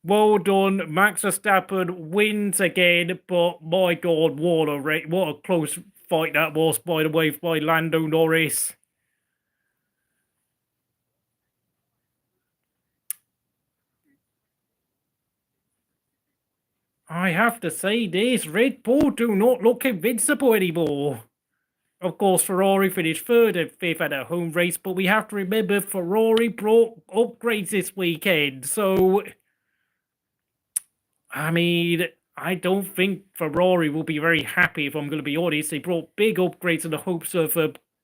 Well done, Max Verstappen wins again, but my god, what a close fight that was, by the way, by Lando Norris. I have to say this, Red Bull do not look invincible anymore. Of course, Ferrari finished 3rd and 5th at a home race, but we have to remember Ferrari brought upgrades this weekend, so... I mean, I don't think Ferrari will be very happy, if I'm going to be honest. They brought big upgrades in the hopes of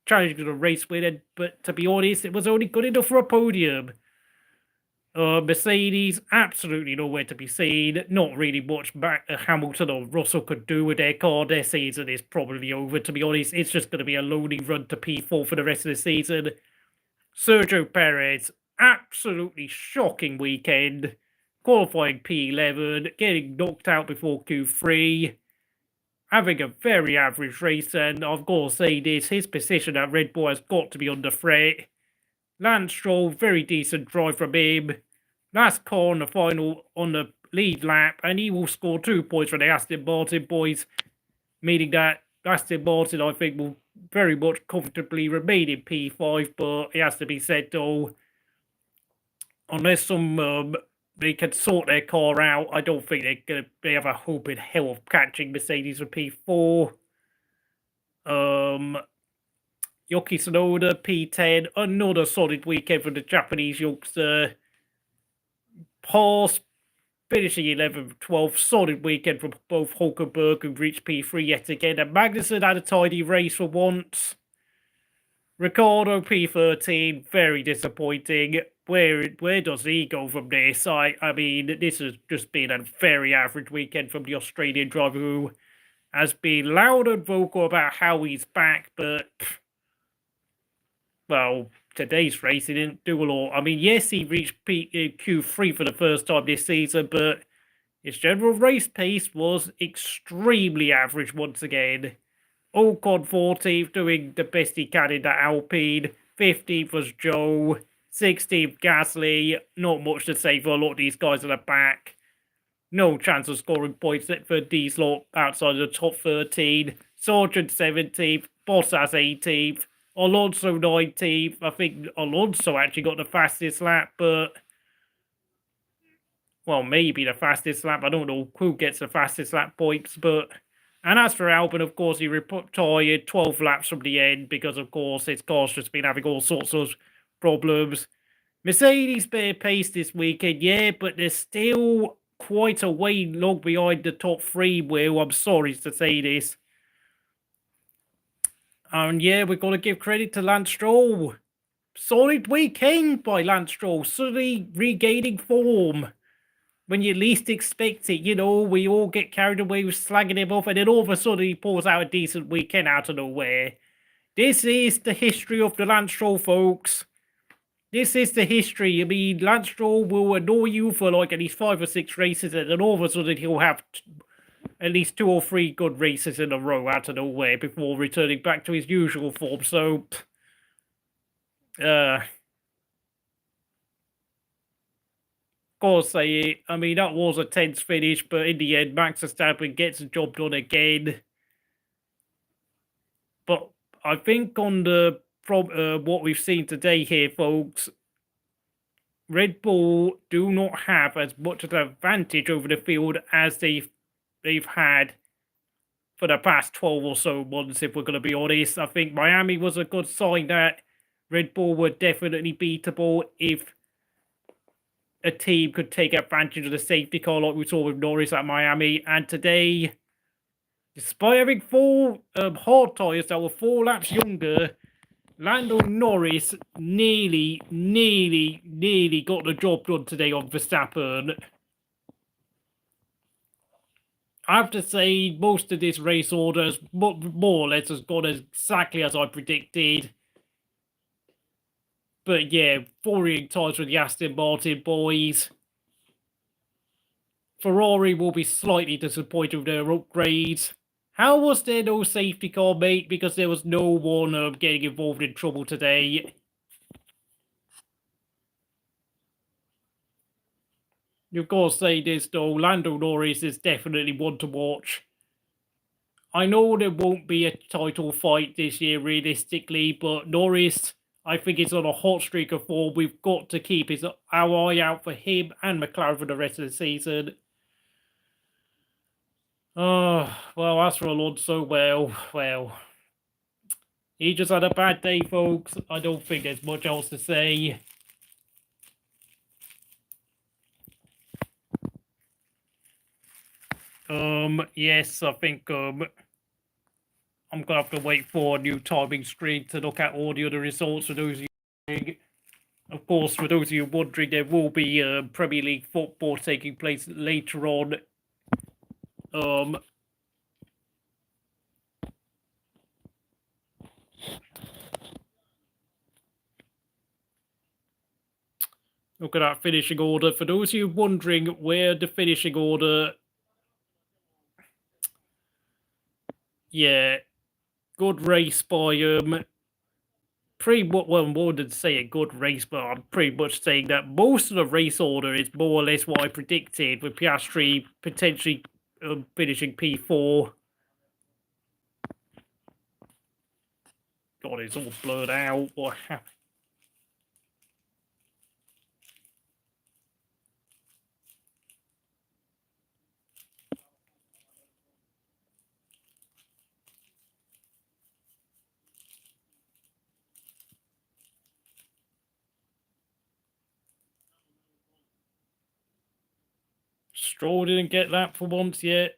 challenging the race winner, but to be honest, it was only good enough for a podium. Mercedes, absolutely nowhere to be seen. Not really much Hamilton or Russell could do with their car. Their season is probably over, to be honest. It's just going to be a loading run to P4 for the rest of the season. Sergio Perez, absolutely shocking weekend. Qualifying P11, getting knocked out before Q3, having a very average race, and I've got to say this, his position at Red Bull has got to be under threat. Lance Stroll, very decent drive from him. Last car on the final, on the lead lap, and he will score 2 points for the Aston Martin boys, meaning that Aston Martin, I think, will very much comfortably remain in P5, but it has to be said, though, unless they can sort their car out, I don't think they have a hope in hell of catching Mercedes for P4. Yuki Tsunoda, P10, another solid weekend for the Japanese youngster. Haas, finishing 11th, 12th, solid weekend from both Hulkenberg, who reached P3 yet again, and Magnussen had a tidy race for once. Ricciardo, P13, very disappointing. Where does he go from this? I mean, this has just been a very average weekend from the Australian driver who has been loud and vocal about how he's back, but, well, today's race, he didn't do a lot. I mean, yes, he reached Q3 for the first time this season, but his general race pace was extremely average once again. Ocon 14th, doing the best he can in that Alpine. 15th was Zhou. 16th, Gasly. Not much to say for a lot of these guys at the back. No chance of scoring points for these lot outside of the top 13. Sargeant 17th. Bottas 18th. Alonso 19th. I think Alonso actually got the fastest lap, but... well, maybe the fastest lap. I don't know who gets the fastest lap points, but... and as for Albon, of course, he retired 12 laps from the end because, of course, his car's just been having all sorts of problems. Mercedes bare pace this weekend, yeah, but they're still quite a way long behind the top 3, Will. I'm sorry to say this. And yeah, we've got to give credit to Lance Stroll. Solid weekend by Lance Stroll, suddenly regaining form. When you least expect it, you know, we all get carried away with slagging him off, and then all of a sudden he pulls out a decent weekend out of nowhere. This is the history of the Lance Stroll, folks. This is the history. I mean, Lance Stroll will annoy you for like at least 5 or 6 races, and then all of a sudden he'll have at least 2 or 3 good races in a row out of nowhere before returning back to his usual form. So, gotta say it. I mean, that was a tense finish, but in the end, Max Verstappen gets the job done again. But I think on the from what we've seen today here, folks, Red Bull do not have as much of an advantage over the field as they've had for the past 12 or so months, if we're going to be honest. I think Miami was a good sign that Red Bull were definitely beatable if a team could take advantage of the safety car like we saw with Norris at Miami. And today, despite having 4 hard tyres that were 4 laps younger, Lando Norris nearly got the job done today on Verstappen. I have to say, most of this race order more or less has gone exactly as I predicted. But yeah, worrying times with the Aston Martin boys. Ferrari will be slightly disappointed with their upgrades. How was there no safety car, mate? Because there was no one getting involved in trouble today. You've got to say this, though. Lando Norris is definitely one to watch. I know there won't be a title fight this year, realistically, but Norris, I think, is on a hot streak of form. We've got to keep our eye out for him and McLaren for the rest of the season. Oh, well, as for Alonso, well, he just had a bad day, folks. I don't think there's much else to say. Yes, I think, I'm going to have to wait for a new timing screen to look at all the other results for those of you wondering. Of course, for those of you wondering, there will be Premier League football taking place later on. Look at that finishing order. For those of you wondering where the finishing order... Yeah, good race by pretty much, well, more than say a good race, but I'm pretty much saying that most of the race order is more or less what I predicted, with Piastri potentially finishing P4. God, it's all blurred out. What happened? Stroll didn't get that for once yet.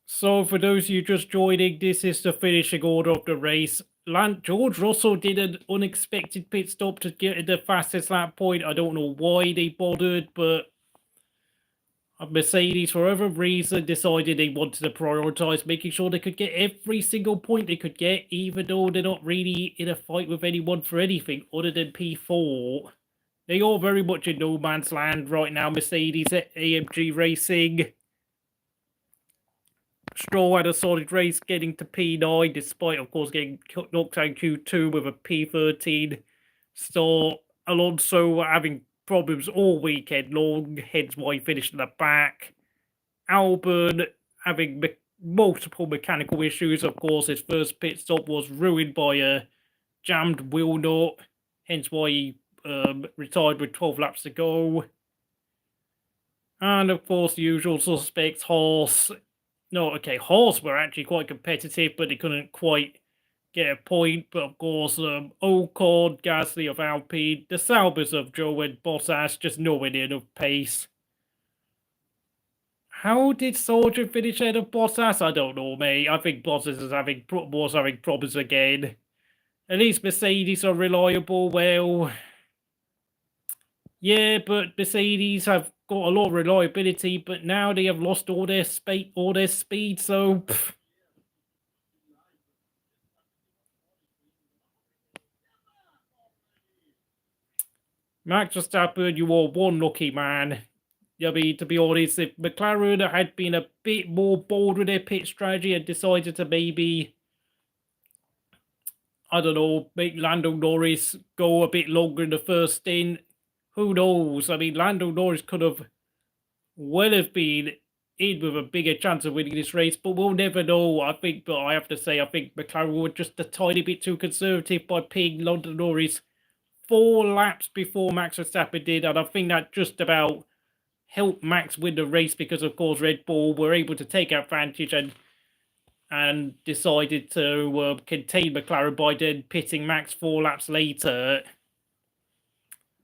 So for those of you just joining, this is the finishing order of the race. George Russell did an unexpected pit stop to get the fastest lap point. I don't know why they bothered, but Mercedes, for whatever reason, decided they wanted to prioritise making sure they could get every single point they could get, even though they're not really in a fight with anyone for anything other than P4. They are very much in no man's land right now, Mercedes at AMG Racing. Stroll had a solid race getting to P9, despite, of course, getting knocked out Q2 with a P13 start. Alonso having problems all weekend long, hence why he finished in the back. Albon having multiple mechanical issues. Of course, his first pit stop was ruined by a jammed wheel nut, hence why he retired with 12 laps to go. And, of course, the usual suspects, Haas. No, okay, Haas were actually quite competitive, but they couldn't quite get a point. But of course, Ocon, Gasly of Alpine, the Saubers of Zhou and Bottas, just nowhere near enough pace. How did Sargeant finish ahead of Bottas? I don't know, mate. I think Bottas is having problems again. At least Mercedes are reliable. Well, yeah, but Mercedes have got a lot of reliability, but now they have lost all their speed. So Max Verstappen, you are one lucky man. I mean, to be honest, if McLaren had been a bit more bold with their pit strategy and decided to maybe, I don't know, make Lando Norris go a bit longer in the first stint, who knows? I mean, Lando Norris could have been in with a bigger chance of winning this race, but we'll never know. But I have to say, I think McLaren were just a tiny bit too conservative by picking Lando Norris 4 laps before Max Verstappen did, and I think that just about helped Max win the race because, of course, Red Bull were able to take advantage and decided to contain McLaren by then pitting Max 4 laps later.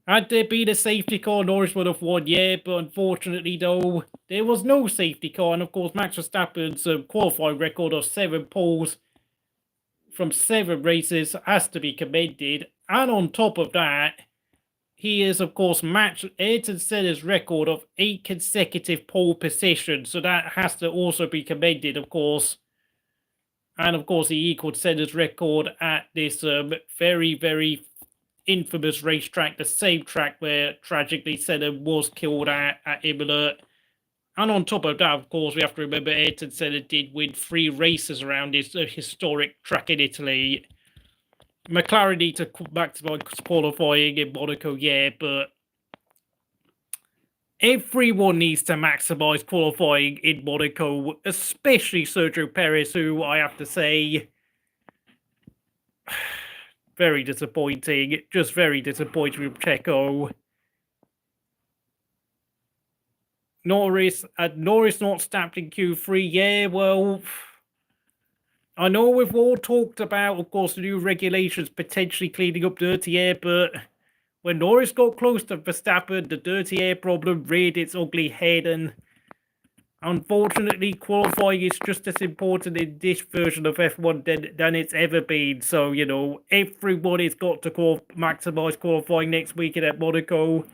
Had there been a safety car, Norris would have won, yeah, but unfortunately, though, there was no safety car, and of course, Max Verstappen's qualifying record of 7 poles from 7 races has to be commended, and on top of that, he is, of course, matched Ayrton Senna's record of 8 consecutive pole positions, so that has to also be commended, of course. And, of course, he equaled Senna's record at this very, very infamous racetrack, the same track where, tragically, Senna was killed at Imola. And on top of that, of course, we have to remember Ayrton Senna did win 3 races around this historic track in Italy. McLaren need to maximize qualifying in Monaco, yeah, but everyone needs to maximize qualifying in Monaco, especially Sergio Perez, who I have to say, very disappointing. Just very disappointing with Checo. Norris not stamped in Q3, yeah, well, I know we've all talked about, of course, the new regulations potentially cleaning up dirty air, but when Norris got close to Verstappen, the dirty air problem reared its ugly head, and unfortunately, qualifying is just as important in this version of F1 than it's ever been. So, you know, everybody's got to maximize qualifying next weekend at Monaco.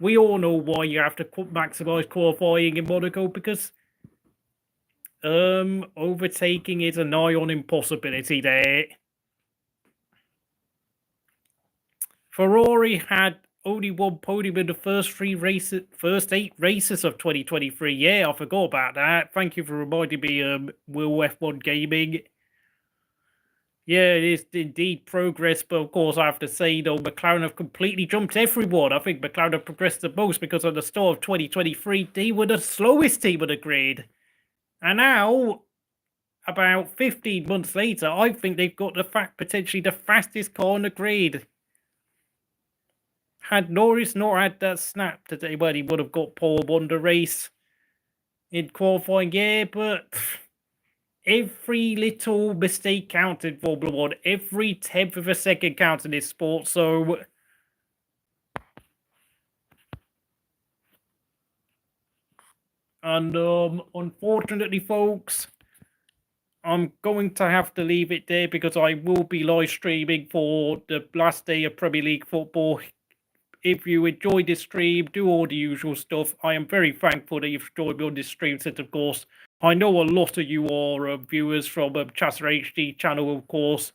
We all know why you have to maximize qualifying in Monaco, because overtaking is a nigh on impossibility there. Ferrari had only one podium in the first 8 races of 2023. Yeah, I forgot about that. Thank you for reminding me, Will F1 Gaming. Yeah, it is indeed progress, but of course I have to say, though, McLaren have completely jumped everyone. I think McLaren have progressed the most because at the start of 2023, they were the slowest team on the grid. And now, about 15 months later, I think they've got potentially the fastest car on the grid. Had Norris not had that snap today, well, he would have got pole won the race in qualifying, yeah, but every little mistake counts in Formula 1. Every 10th of a second counts in this sport, so and unfortunately, folks, I'm going to have to leave it there because I will be live streaming for the last day of Premier League football. If you enjoyed this stream, do all the usual stuff. I am very thankful that you've joined me on this stream, since, of course, I know a lot of you are viewers from Chasser HD channel, of course.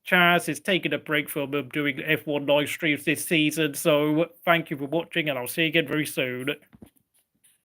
Chaz is taking a break from doing F1 live streams this season, so thank you for watching, and I'll see you again very soon.